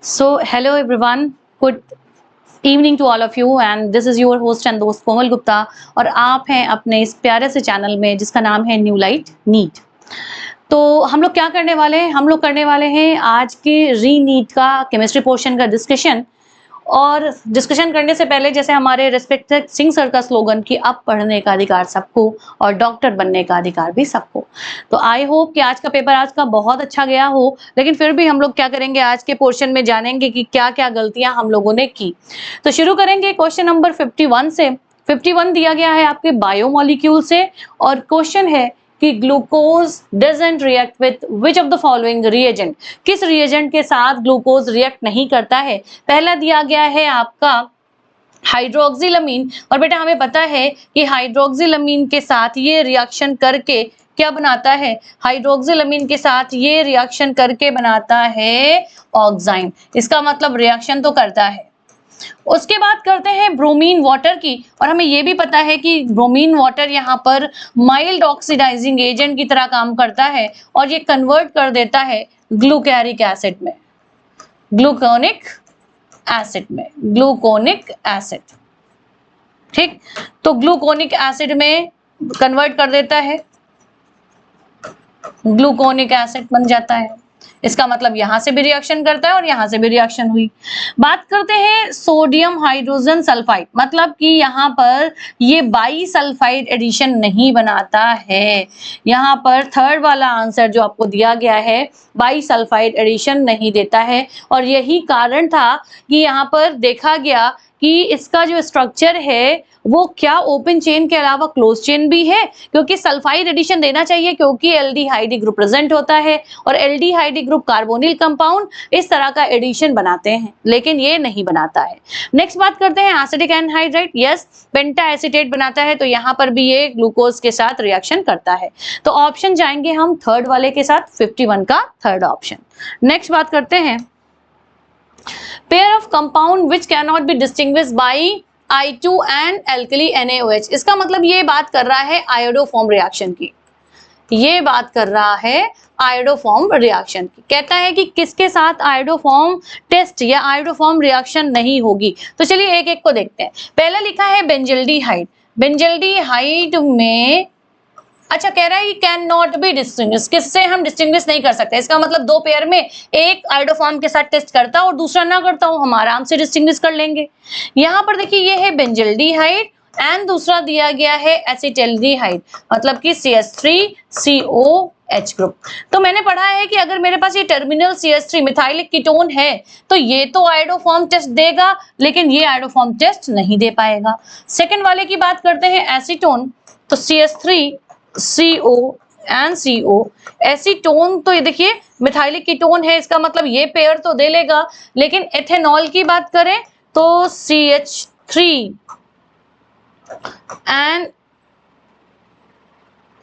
So, hello everyone. Good evening to all of you and this is your host and दोस्त कोमल गुप्ता और आप हैं अपने इस प्यारे से चैनल में जिसका नाम है न्यू लाइट नीट। तो हम लोग क्या करने वाले हैं? हम लोग करने वाले हैं आज के री नीट का केमिस्ट्री पोर्शन का डिस्कशन। और डिस्कशन करने से पहले जैसे हमारे रिस्पेक्टेड सिंह सर का स्लोगन कि अब पढ़ने का अधिकार सबको और डॉक्टर बनने का अधिकार भी सबको। तो आई होप कि आज का पेपर आज का बहुत अच्छा गया हो, लेकिन फिर भी हम लोग क्या करेंगे आज के पोर्शन में जानेंगे कि क्या क्या गलतियां हम लोगों ने की। तो शुरू करेंगे क्वेश्चन नंबर 51 से। 51 दिया गया है आपके बायोमोलिक्यूल से और क्वेश्चन है कि glucose doesn't react with which of the following reagent. किस रिएजेंट के साथ ग्लूकोज रिएक्ट नहीं करता है? पहला दिया गया है आपका हाइड्रोक्सिलमीन और बेटा हमें पता है कि हाइड्रोक्सिलमीन के साथ ये रिएक्शन करके क्या बनाता है? हाइड्रोक्सिलमीन के साथ ये रिएक्शन करके बनाता है ऑक्साइन। इसका मतलब रिएक्शन तो करता है। उसके बाद करते हैं ब्रोमीन वाटर की और हमें यह भी पता है कि ब्रोमीन वाटर यहाँ पर माइल्ड ऑक्सीडाइजिंग एजेंट की तरह काम करता है और ये कन्वर्ट कर देता है ग्लूकैरिक एसिड में, ग्लूकोनिक एसिड। ठीक, तो ग्लूकोनिक एसिड में कन्वर्ट कर देता है, ग्लूकोनिक एसिड बन जाता है। इसका मतलब यहां से भी रिएक्शन करता है और यहां से भी रिएक्शन हुई। बात करते हैं सोडियम हाइड्रोजन सल्फाइड, मतलब कि यहां पर ये बाई सल्फाइड एडिशन नहीं बनाता है। यहां पर थर्ड वाला आंसर जो आपको दिया गया है बाई सल्फाइड एडिशन नहीं देता है और यही कारण था कि यहां पर देखा गया कि इसका जो स्ट्रक्चर है वो क्या ओपन चेन के अलावा क्लोज चेन भी है, क्योंकि सल्फाइड एडिशन देना चाहिए क्योंकि एल्डिहाइड ग्रुप प्रेजेंट होता है और एल्डिहाइड ग्रुप कार्बोनिल कंपाउंड इस तरह का एडिशन बनाते हैं, लेकिन ये नहीं बनाता है। नेक्स्ट बात करते हैं एसिडिक एनहाइड्राइड। यस, पेंटा एसीटेट बनाता है, तो यहाँ पर भी ये ग्लूकोज के साथ रिएक्शन करता है। तो ऑप्शन जाएंगे हम थर्ड वाले के साथ, 51 का थर्ड ऑप्शन। नेक्स्ट बात करते हैं pair of compound which can not be distinguished by I2 and alkali NaOH। इसका मतलब ये बात कर रहा है आयोडोफॉर्म रिएक्शन की, ये बात कर रहा है आयोडोफॉर्म रिएक्शन की। कहता है कि किसके साथ आयोडोफॉर्म टेस्ट या आयोडोफॉर्म रिएक्शन नहीं होगी। तो चलिए एक एक को देखते हैं। पहला लिखा है बेंजल्डिहाइड। बेंजल्डिहाइड में अच्छा कह रहा है कि कैन नॉट बी डिस्टिंग्विश, किससे हम डिस्टिंग्विश नहीं कर सकते। इसका मतलब दो पेयर में एक आयोडोफॉर्म के साथ टेस्ट करता और दूसरा ना करता हो, हम आराम से डिस्टिंग्विश कर लेंगे। यहाँ पर देखिए ये है बेंजल्डिहाइड एंड दूसरा दिया गया है एसिटल्डिहाइड, मतलब कि CH3COH ग्रुप। तो मैंने पढ़ा है कि अगर मेरे पास ये टर्मिनल CH3 मिथाइलिक कीटोन है तो ये तो आयोडोफॉर्म टेस्ट देगा, लेकिन ये आयोडोफॉर्म टेस्ट नहीं दे पाएगा। सेकेंड वाले की बात करते हैं एसीटोन, तो CH3CO एंड CO। एसीटोन तो ये देखिए मिथाइलिक कीटोन है, इसका मतलब ये पेयर तो दे लेगा, लेकिन एथेनॉल की बात करें तो CH3 एंड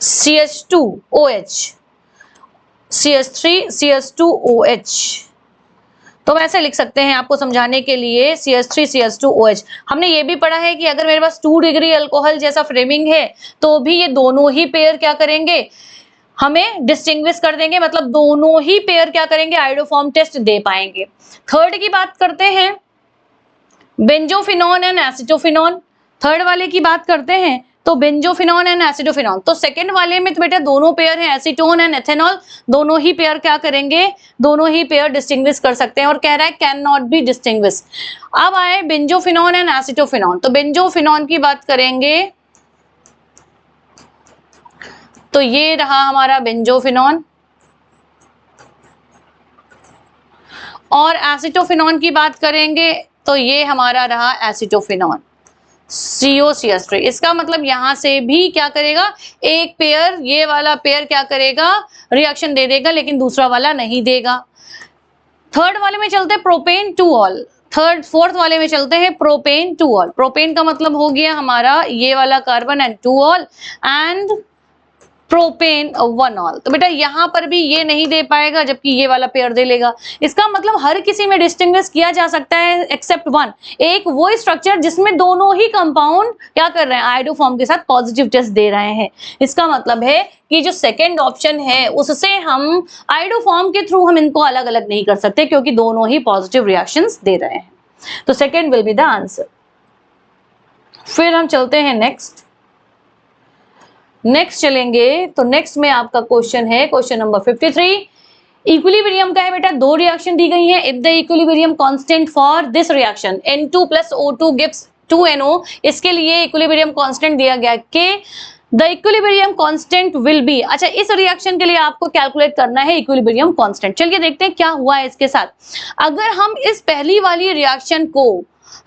CH2OH, CH3CH2OH। तो हम ऐसे लिख सकते हैं आपको समझाने के लिए CH3CH2OH। हमने ये भी पढ़ा है कि अगर मेरे पास 2 डिग्री अल्कोहल जैसा फ्रेमिंग है तो भी ये दोनों ही पेयर क्या करेंगे, हमें डिस्टिंग्विश कर देंगे, मतलब दोनों ही पेयर क्या करेंगे, आयोडोफॉर्म टेस्ट दे पाएंगे। थर्ड की बात करते हैं बेंजोफिनॉन एंड एसिटोफिनॉन। थर्ड वाले की बात करते हैं तो बेंजोफिनॉन एंड एसिडोफिनॉन। तो सेकंड वाले में तो बेटा दोनों पेयर हैं, एसीटोन एंड एथेनॉल, दोनों ही पेयर क्या करेंगे, दोनों ही पेयर डिस्टिंग्विश कर सकते हैं और कह रहा है कैन नॉट बी डिस्टिंग्विश। अब आए बेंजोफिनॉन एंड एसिटोफिनॉन। तो बेंजोफिनॉन की बात करेंगे तो ये रहा हमारा बेंजोफिनॉन और एसिटोफिनॉन की बात करेंगे तो ये हमारा रहा एसिटोफिनॉन, COCH3। इसका मतलब यहां से भी क्या करेगा, एक पेयर ये वाला पेयर क्या करेगा, रिएक्शन दे देगा, लेकिन दूसरा वाला नहीं देगा। थर्ड वाले में चलते हैं प्रोपेन टू ऑल। फोर्थ वाले में चलते हैं प्रोपेन टू ऑल। प्रोपेन का मतलब हो गया हमारा ये वाला carbon and two ol and propane 1 ol. तो बेटा यहाँ पर भी ये नहीं दे पाएगा जबकि ये वाला पेयर दे लेगा। इसका मतलब हर किसी में डिस्टिंग्विश किया जा सकता है एक्सेप्ट वन, एक वो स्ट्रक्चर जिसमें दोनों ही कंपाउंड क्या कर रहे हैं, आयोडोफॉर्म के साथ पॉजिटिव टेस्ट दे रहे हैं। इसका मतलब है कि जो सेकेंड ऑप्शन है उससे हम आयोडोफॉर्म के थ्रू हम इनको अलग अलग नहीं कर सकते क्योंकि दोनों ही पॉजिटिव रिएक्शंस दे रहे हैं। तो second will be the answer. फिर हम चलते हैं नेक्स्ट चलेंगे। तो नेक्स्ट में आपका क्वेश्चन है क्वेश्चन नंबर 53। इक्विलिब्रियम का है बेटा, दो रिएक्शन दी गई है। If the equilibrium constant for this reaction N2 + O2 gives 2NO, इसके लिए इक्विलिब्रियम कांस्टेंट दिया गया कि the equilibrium constant will be. अच्छा, इस रिएक्शन के लिए आपको कैलकुलेट करना है इक्विलिब्रियम कांस्टेंट। चलिए देखते हैं क्या हुआ है इसके साथ। अगर हम इस पहली वाली रिएक्शन को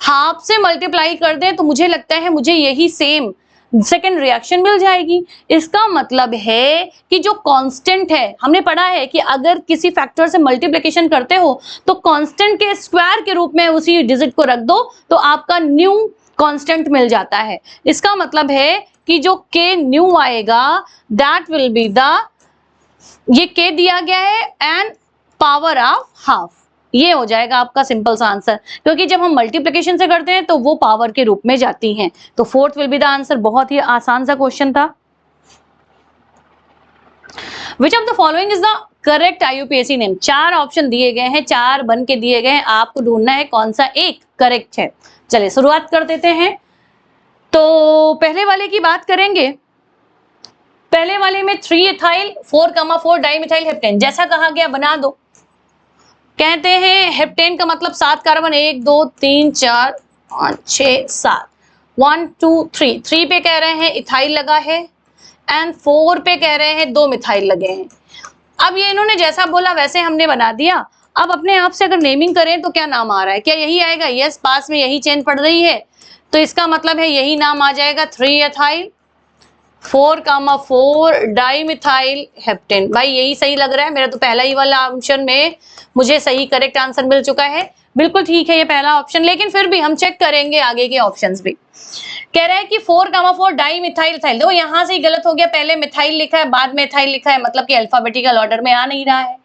हाफ से मल्टीप्लाई कर दें तो मुझे लगता है मुझे यही सेम सेकेंड रिएक्शन मिल जाएगी। इसका मतलब है कि जो कांस्टेंट है, हमने पढ़ा है कि अगर किसी फैक्टर से मल्टीप्लिकेशन करते हो तो कांस्टेंट के स्क्वायर के रूप में उसी डिजिट को रख दो तो आपका न्यू कांस्टेंट मिल जाता है। इसका मतलब है कि जो k न्यू आएगा दैट विल बी द, ये k दिया गया है एंड पावर ऑफ हाफ, ये हो जाएगा आपका सिंपल सा आंसर, क्योंकि जब हम मल्टीप्लिकेशन से करते हैं तो वो पावर के रूप में जाती हैं। तो fourth will be the answer. बहुत ही आसान सा क्वेश्चन था। Which of the following is the correct IUPAC name. 4 option दिए गए हैं, 4 बन के दिए गए हैं, आपको ढूंढना है कौन सा एक करेक्ट है। चलिए शुरुआत कर देते हैं। तो पहले वाले की बात करेंगे। पहले वाले में 3 इथाइल 4,4 डाइमिथाइल हेप्टेन, जैसा कहा गया बना दो। कहते हैं हेप्टेन का मतलब 7 कार्बन, 1 2 3 4 5 6 7, 1 2 3 पे कह रहे हैं इथाइल लगा है एंड 4 पे कह रहे हैं 2 मिथाइल लगे हैं। अब ये इन्होंने जैसा बोला वैसे हमने बना दिया। अब अपने आप से अगर नेमिंग करें तो क्या नाम आ रहा है, क्या यही आएगा? यस, पास में यही चेन पड़ रही है तो इसका मतलब है यही नाम आ जाएगा 3 इथाइल 4,4 डाइमिथाइल हेप्टेन। भाई यही सही लग रहा है, मेरा तो पहला ही वाला ऑप्शन में मुझे सही करेक्ट आंसर मिल चुका है। बिल्कुल ठीक है ये पहला ऑप्शन, लेकिन फिर भी हम चेक करेंगे आगे के ऑप्शंस भी। कह रहा है कि 4,4 डाइमिथाइल इथाइल, देखो यहाँ से ही गलत हो गया, पहले मिथाइल लिखा है बाद में इथाइल लिखा है, मतलब कि अल्फाबेटिकल ऑर्डर में आ नहीं रहा है।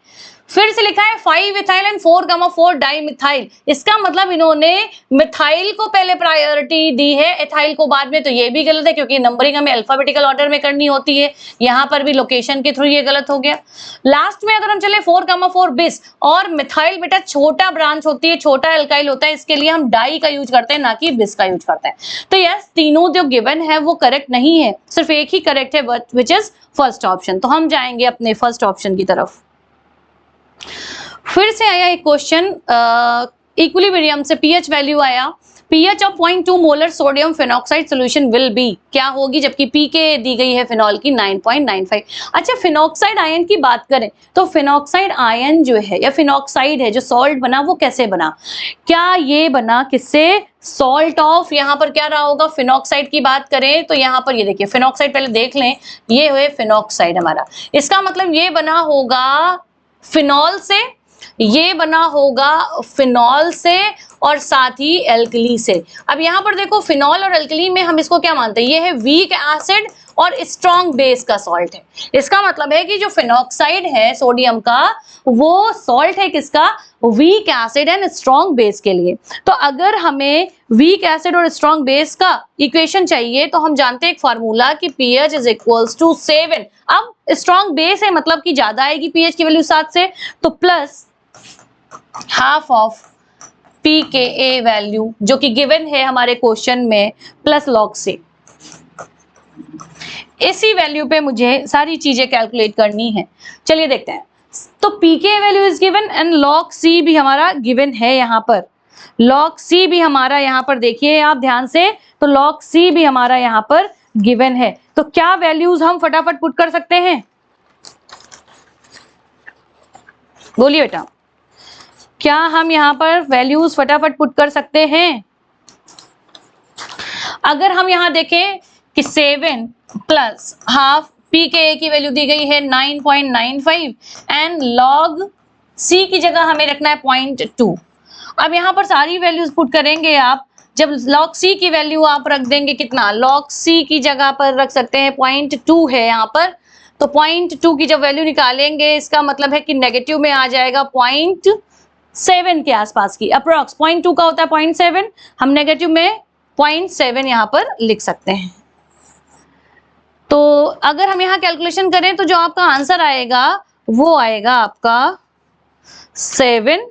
फिर से लिखा है 5 इथाइल एंड 4,4 डाइमिथाइल, इसका मतलब इन्होंने मिथाइल को पहले प्रायोरिटी दी है, इथाइल को बाद में, तो ये भी गलत है क्योंकि नंबरिंग हमें अल्फाबेटिकल ऑर्डर में करनी होती है। यहाँ पर भी लोकेशन के थ्रू ये गलत हो गया। लास्ट में अगर हम चले 4,4 बिस, और मिथाइल बेटा छोटा ब्रांच होती है, छोटा एल्काइल होता है, इसके लिए हम डाई का यूज करते हैं ना कि बिस का यूज करते हैं। तो यस, तीनों जो गिवन है वो करेक्ट नहीं है, सिर्फ एक ही करेक्ट है विच इज फर्स्ट ऑप्शन। तो हम जाएंगे अपने फर्स्ट ऑप्शन की तरफ। फिर से आया एक क्वेश्चन इक्विलिब्रियम से, पीएच वैल्यू आया, pH of 0.2 molar sodium phenoxide solution will B, क्या होगी, जबकि पीके दी गई है फिनॉल की 9.95। अच्छा, फिनॉक्साइड आयन की बात करें तो फिनॉक्साइड आयन जो है या फिनॉक्साइड है जो सॉल्ट बना वो कैसे बना, क्या ये बना किससे, सॉल्ट ऑफ, यहाँ पर क्या रहा होगा, फिनॉक्साइड की बात करें तो यहाँ पर ये देखिए फिनॉक्साइड पहले देख लें, ये हुए फिनॉक्साइड हमारा, इसका मतलब ये बना होगा फिनॉल से, ये बना होगा फिनॉल से और साथ ही एल्कली से। अब यहाँ पर देखो फिनॉल और एल्कली में हम इसको क्या मानते हैं, ये है वीक एसिड और स्ट्रॉन्ग बेस का सॉल्ट है। इसका मतलब है कि जो फिनॉक्साइड है सोडियम का वो सॉल्ट है किसका, weak acid and strong base के लिए। तो अगर हमें वीक एसिड और स्ट्रॉन्ग बेस का इक्वेशन चाहिए तो हम जानते हैं एक फार्मूला कि pH इज इक्वल्स टू 7। अब स्ट्रॉन्ग बेस है मतलब कि ज्यादा आएगी pH की वैल्यू 7 से, तो plus half of pKa value जो कि गिवन है हमारे क्वेश्चन में, प्लस log C। इसी वैल्यू पे मुझे सारी चीजें कैलकुलेट करनी है। चलिए देखते हैं। तो pKa value is given and log C भी हमारा गिवन है, यहाँ पर log C भी हमारा यहाँ पर देखिए आप ध्यान से, तो log C भी हमारा यहाँ पर गिवन है। तो क्या वैल्यूज हम फटाफट पुट कर सकते हैं, बोलिए बेटा, क्या हम यहाँ पर वैल्यूज फटाफट पुट कर सकते हैं? अगर हम यहाँ देखें कि 7 प्लस हाफ pKa की वैल्यू दी गई है 9.95 एंड log C की जगह हमें रखना है 0.2। अब यहाँ पर सारी वैल्यूज पुट करेंगे आप, जब log C की वैल्यू आप रख देंगे कितना, log C की जगह पर रख सकते हैं 0.2 है यहाँ पर, तो 0.2 की जब वैल्यू निकालेंगे इसका मतलब है कि नेगेटिव में आ जाएगा 0.7 के आसपास की, अप्रोक्स 0.2 का होता है 0.7, हम नेगेटिव में 0.7 यहां पर लिख सकते हैं। तो अगर हम यहां कैलकुलेशन करें तो जो आपका आंसर आएगा वो आएगा आपका 7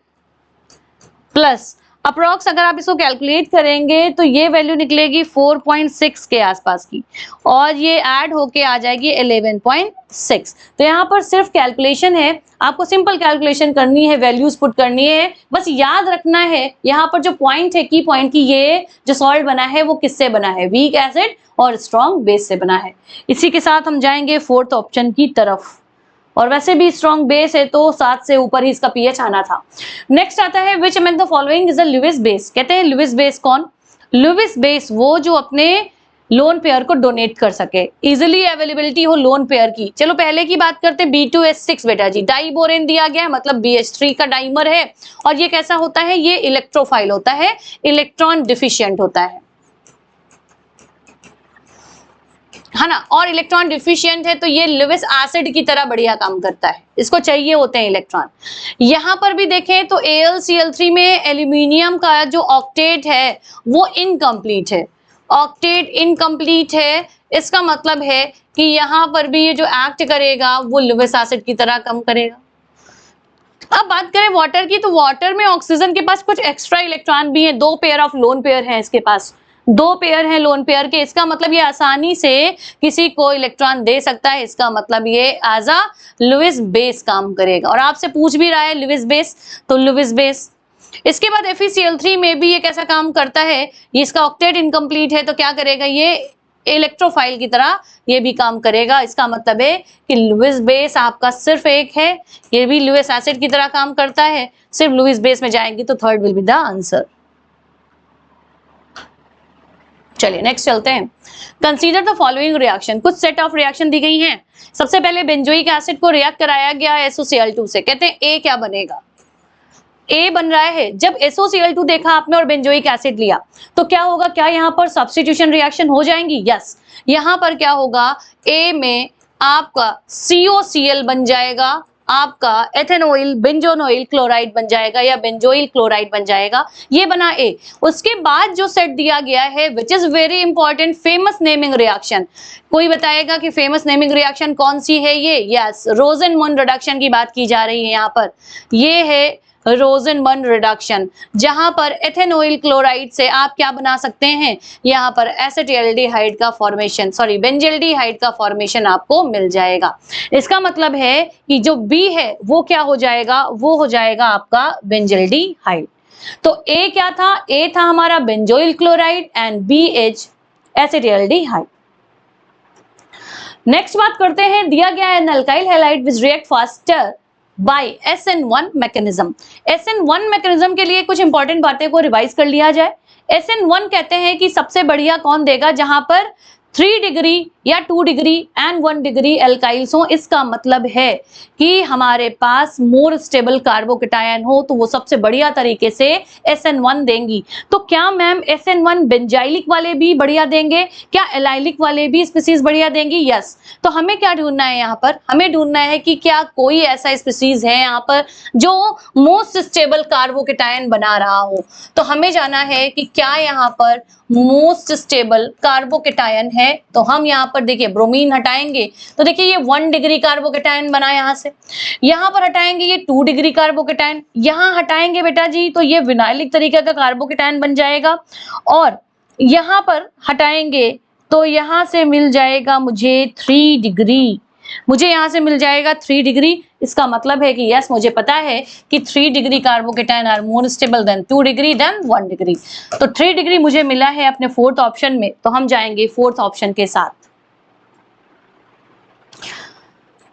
प्लस अप्रोक्स, अगर आप इसको कैलकुलेट करेंगे तो ये वैल्यू निकलेगी 4.6 के आसपास की, और ये ऐड होके आ जाएगी 11.6। तो यहाँ पर सिर्फ कैलकुलेशन है, आपको सिंपल कैलकुलेशन करनी है, वैल्यूज पुट करनी है, बस याद रखना है यहाँ पर जो पॉइंट है की पॉइंट की, ये जो सॉल्ट बना है वो किससे बना है, वीक एसिड और स्ट्रॉन्ग बेस से बना है। इसी के साथ हम जाएंगे फोर्थ ऑप्शन की तरफ, और वैसे भी स्ट्रॉन्ग बेस है तो 7 से ऊपर ही इसका पीएच आना था। नेक्स्ट आता है which among the following is a Lewis base. कहते हैं लुईस बेस कौन, लुईस बेस वो जो अपने लोन पेयर को डोनेट कर सके, इजिली अवेलेबिलिटी हो लोन पेयर की। चलो पहले की बात करते हैं B2H6 बेटा जी, डाइबोरेन दिया गया है मतलब BH3 का डाइमर है, और ये कैसा होता है, ये इलेक्ट्रोफाइल होता है, इलेक्ट्रॉन डिफिशिएंट होता है ना, और इलेक्ट्रॉन डिफिशिएंट है तो ये लुईस एसिड की तरह बढ़िया काम करता है, इसको चाहिए होते हैं इलेक्ट्रॉन। यहां पर भी देखें तो AlCl3 में एल्यूमिनियम का जो ऑक्टेट है वो इनकम्प्लीट है, ऑक्टेट इनकम्प्लीट है, इसका मतलब है कि यहां पर भी ये जो एक्ट करेगा वो लुईस एसिड की तरह काम करेगा। अब बात करें वाटर की, तो वाटर में ऑक्सीजन के पास कुछ एक्स्ट्रा इलेक्ट्रॉन भी हैं, 2 पेयर ऑफ लोन पेयर हैं इसके पास, 2 पेयर हैं लोन पेयर के, इसका मतलब ये आसानी से किसी को इलेक्ट्रॉन दे सकता है, इसका मतलब ये एज अ लुईस बेस काम करेगा। और आपसे पूछ भी रहा है लुईस बेस, तो लुईस बेस। इसके बाद FeCl3 में भी ये कैसा काम करता है, ये इसका ऑक्टेट इनकम्प्लीट है तो क्या करेगा, ये इलेक्ट्रोफाइल की तरह ये भी काम करेगा। इसका मतलब है कि लुईस बेस आपका सिर्फ एक है, ये भी लुईस एसिड की तरह काम करता है, सिर्फ लुईस बेस में जाएंगे तो third will be the answer. चलिए नेक्स्ट चलते हैं। कंसीडर द फॉलोइंग रिएक्शन, कुछ सेट ऑफ रिएक्शन दी गई हैं। सबसे पहले बेंजोइक एसिड को रिएक्ट कराया गया SOCl2 से, कहते हैं A क्या बनेगा, A बन रहा है। जब SOCl2 देखा आपने और बेंजोइक एसिड लिया तो क्या होगा, क्या यहाँ पर सब्स्टिट्यूशन रिएक्शन हो जाएंगी, यस। यहाँ पर क्या होगा, A में आपका COCl बन जाएगा, आपका एथेनॉइल बेंजोनोइल क्लोराइड बन जाएगा या बेंजोइल क्लोराइड बन जाएगा, ये बना A। उसके बाद जो सेट दिया गया है which is very important, famous naming reaction. कोई बताएगा कि फेमस नेमिंग रिएक्शन कौन सी है, ये यस रोजेनमंड रिडक्शन की बात की जा रही है यहाँ पर, ये है रोजेनमंड रिडक्शन, जहां पर एथेनॉइल क्लोराइड से आप क्या बना सकते हैं, यहाँ पर एसिटाल्डिहाइड का फॉर्मेशन, सॉरी बेंजल्डिहाइड का फॉर्मेशन आपको मिल जाएगा। इसका मतलब है कि जो B है वो क्या हो जाएगा, वो हो जाएगा आपका बेंजल्डिहाइड। तो A क्या था, A था हमारा benzoyl chloride and BH acetaldehyde. Next बात करते हैं, दिया गया है alkyl halide which react faster by SN1 mechanism. SN1 mechanism के लिए कुछ इंपॉर्टेंट बातें को रिवाइज कर लिया जाए। SN1 कहते हैं कि सबसे बढ़िया कौन देगा, जहां पर 3 डिग्री या 2 डिग्री एंड 1 डिग्री एल्काइल्स हो। इसका मतलब है कि हमारे पास मोर स्टेबल कार्बोकेटायन हो तो वो सबसे बढ़िया तरीके से SN1 देंगी। तो क्या मैम SN1 बेंजाइलिक वाले भी बढ़िया देंगे, क्या एलाइलिक वाले भी स्पीसीज बढ़िया देंगी, यस। तो हमें क्या ढूंढना है यहाँ पर, हमें ढूंढना है कि क्या कोई ऐसा स्पीसीज है यहाँ पर जो मोस्ट स्टेबल कार्बोकेटायन बना रहा हो। तो हमें जाना है कि क्या यहाँ पर मोस्ट स्टेबल कार्बोकेटायन है। तो हम यहाँ पर देखिए ब्रोमीन हटाएंगे तो देखिए ये 1 डिग्री कार्बोकेटायन बना, यहाँ से यहाँ पर हटाएंगे ये 2 डिग्री कार्बोकेटायन, यहाँ हटाएंगे बेटा जी तो ये विनाइलिक तरीके का कार्बोकेटायन बन जाएगा, और यहाँ पर हटाएंगे तो यहाँ से मिल जाएगा मुझे 3 डिग्री, मुझे यहाँ से मिल जाएगा 3 डिग्री। इसका मतलब है कि यस मुझे पता है कि 3 degree carbocation are more stable than 2 degree than 1 degree. तो 3 डिग्री मुझे मिला है अपने फोर्थ ऑप्शन में, तो हम जाएंगे फोर्थ ऑप्शन के साथ।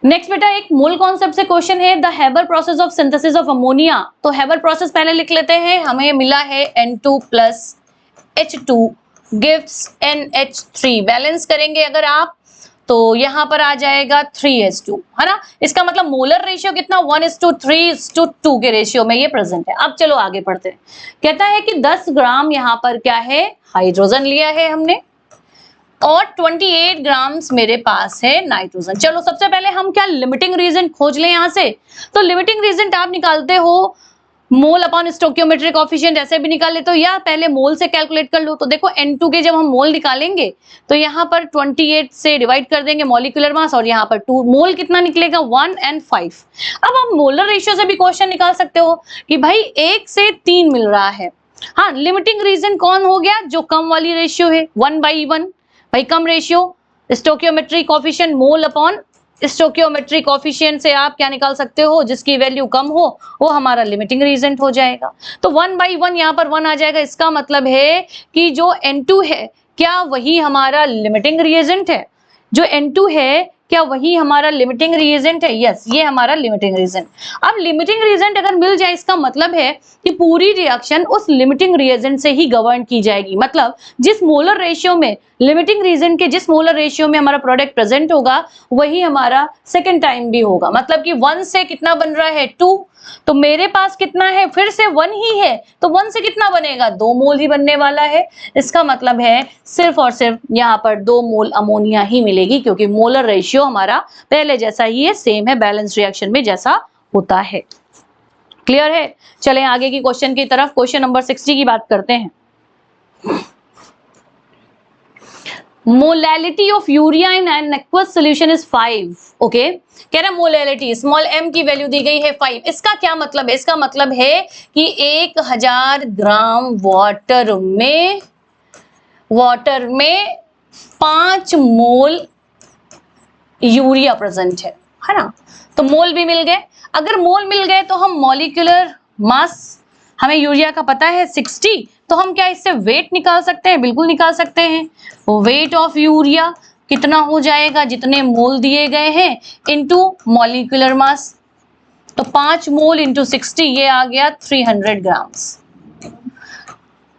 नेक्स्ट बेटा एक मोल कॉन्सेप्ट से क्वेश्चन है, the Haber process of synthesis of ammonia. तो हेबर प्रोसेस पहले लिख लेते हैं, हमें मिला है N2 plus H2 gives NH3। Balance करेंगे अगर आप तो यहाँ पर आ जाएगा 3H2, है ना। इसका मतलब मोलर रेशियो कितना 1:3:2 के रेशियो में ये प्रेजेंट है। अब चलो आगे पढ़ते हैं। कहता है कि 10 ग्राम यहाँ पर क्या है, हाइड्रोजन लिया है हमने, और 28 ग्राम्स मेरे पास है नाइट्रोजन। चलो सबसे पहले हम क्या लिमिटिंग रीजन खोज लें यहां से। तो लिमिटिंग रीजन आप निकालते हो मोल अपॉन स्टोइकियोमेट्रिक कोएफिशिएंट, ऐसे भी निकाल लेते हो या पहले मोल से कैलकुलेट कर लो। तो देखो N2 के जब हम मोल निकालेंगे तो यहाँ पर 28 से डिवाइड कर देंगे मॉलिक्यूलर मास, और यहाँ पर 2 मोल कितना निकलेगा 1 और 5। अब हम मोलर रेशियो से भी क्वेश्चन निकाल सकते हो कि भाई 1 से 3 मिल रहा है। हाँ, लिमिटिंग रीजन कौन हो गया, जो कम वाली रेशियो है 1/1, भाई कम ratio stoichiometric coefficient mole upon stoichiometric coefficient से आप क्या निकाल सकते हो, जिसकी वैल्यू कम हो वो हमारा लिमिटिंग रीजन हो जाएगा। तो 1/1 यहाँ पर 1 आ जाएगा। इसका मतलब है कि जो N2 है क्या वही हमारा लिमिटिंग रिएजेंट है, जो N2 है क्या वही हमारा लिमिटिंग रिएजेंट है। यस, ये हमारा लिमिटिंग रिएजेंट। अब लिमिटिंग रिएजेंट अगर मिल जाए इसका मतलब है कि पूरी रिएक्शन उस लिमिटिंग रिएजेंट से ही गवर्न की जाएगी। मतलब जिस मोलर रेशियो में लिमिटिंग रीजन के जिस मोलर रेशियो में हमारा प्रोडक्ट प्रेजेंट होगा वही हमारा सेकंड टाइम भी होगा। मतलब कि 1 से कितना बन रहा है 2, तो मेरे पास कितना है फिर से 1 ही है, तो 1 से कितना बनेगा 2 मोल ही बनने वाला है। इसका मतलब है सिर्फ और सिर्फ यहाँ पर 2 मोल अमोनिया ही मिलेगी, क्योंकि मोलर रेशियो हमारा पहले जैसा ही है, सेम है बैलेंस रिएक्शन में जैसा होता है। क्लियर है। चलें आगे की क्वेश्चन की तरफ। क्वेश्चन नंबर 60 की बात करते हैं। Molality of urea in an aqueous solution is 5। Okay, कह रहा मोलैलिटी स्मॉल m की वैल्यू दी गई है 5। इसका क्या मतलब है, इसका मतलब है कि 1000 ग्राम वाटर में 5 मोल यूरिया प्रेजेंट है ना। तो मोल भी मिल गए। अगर मोल मिल गए तो हम मॉलिक्यूलर मास, हमें यूरिया का पता है 60, तो हम क्या इससे वेट निकाल सकते हैं, बिल्कुल निकाल सकते हैं। वेट ऑफ यूरिया कितना हो जाएगा, जितने मोल दिए गए हैं इनटू मॉलिक्यूलर मास, तो 5 मोल इंटू 60 ये आ गया 300 ग्राम्स।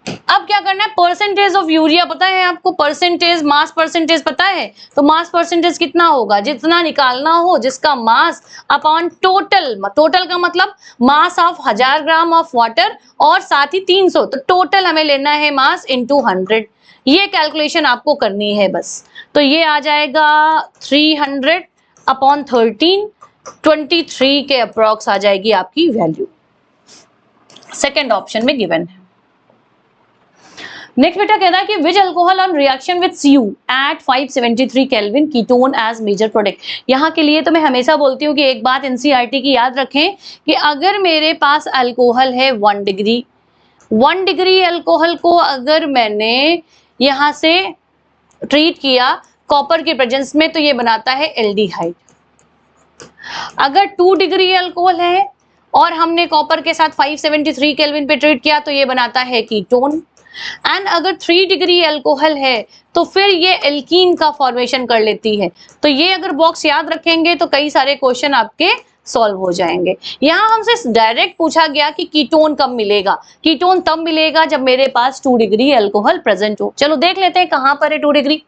अब क्या करना है, परसेंटेज ऑफ यूरिया पता है आपको, परसेंटेज मास परसेंटेज पता है, तो मास परसेंटेज कितना होगा, जितना निकालना हो जिसका मास अपॉन टोटल। टोटल का मतलब mass of 1000 gram of water और साथ ही 300, तो टोटल हमें लेना है मास इंटू 100। ये कैलकुलेशन आपको करनी है बस। तो ये आ जाएगा 300 अपॉन 13, 23 के अप्रॉक्स आ जाएगी आपकी वैल्यू। सेकेंड ऑप्शन में गिवन है। नेक्स्ट बेटा कहता है कि which alcohol on reaction with Cu at 573 kelvin ketone as major product. यहाँ के लिए तो मैं हमेशा बोलती हूँ कि एक बात NCERT की याद रखें कि अगर मेरे पास अल्कोहल है 1 डिग्री अल्कोहल को अगर मैंने यहाँ से ट्रीट किया कॉपर के प्रेजेंस में तो ये बनाता है एल्डिहाइड। अगर 2 डिग्री अल्कोहल है और हमने कॉपर के साथ 573 केल्विन पे ट्रीट किया तो ये बनाता है कीटोन। एंड अगर 3 डिग्री अल्कोहल है तो फिर ये एल्कीन का फॉर्मेशन कर लेती है। तो ये अगर बॉक्स याद रखेंगे तो कई सारे क्वेश्चन आपके सॉल्व हो जाएंगे। यहाँ हमसे डायरेक्ट पूछा गया कि कीटोन कब मिलेगा, कीटोन तब मिलेगा जब मेरे पास 2 डिग्री अल्कोहल प्रेजेंट हो। चलो देख लेते हैं कहाँ पर है 2 डिग्री।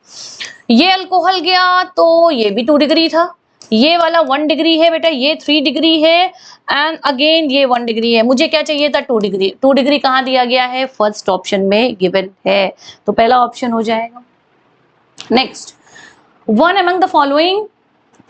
ये अल्कोहल गया तो ये भी 2 डिग्री था, ये वाला 1 डिग्री है बेटा, ये 3 डिग्री है एंड अगेन ये 1 डिग्री है। मुझे क्या चाहिए था 2 डिग्री। 2 डिग्री कहाँ दिया गया है, फर्स्ट ऑप्शन में गिवन है, तो पहला ऑप्शन हो जाएगा। Next, one among the following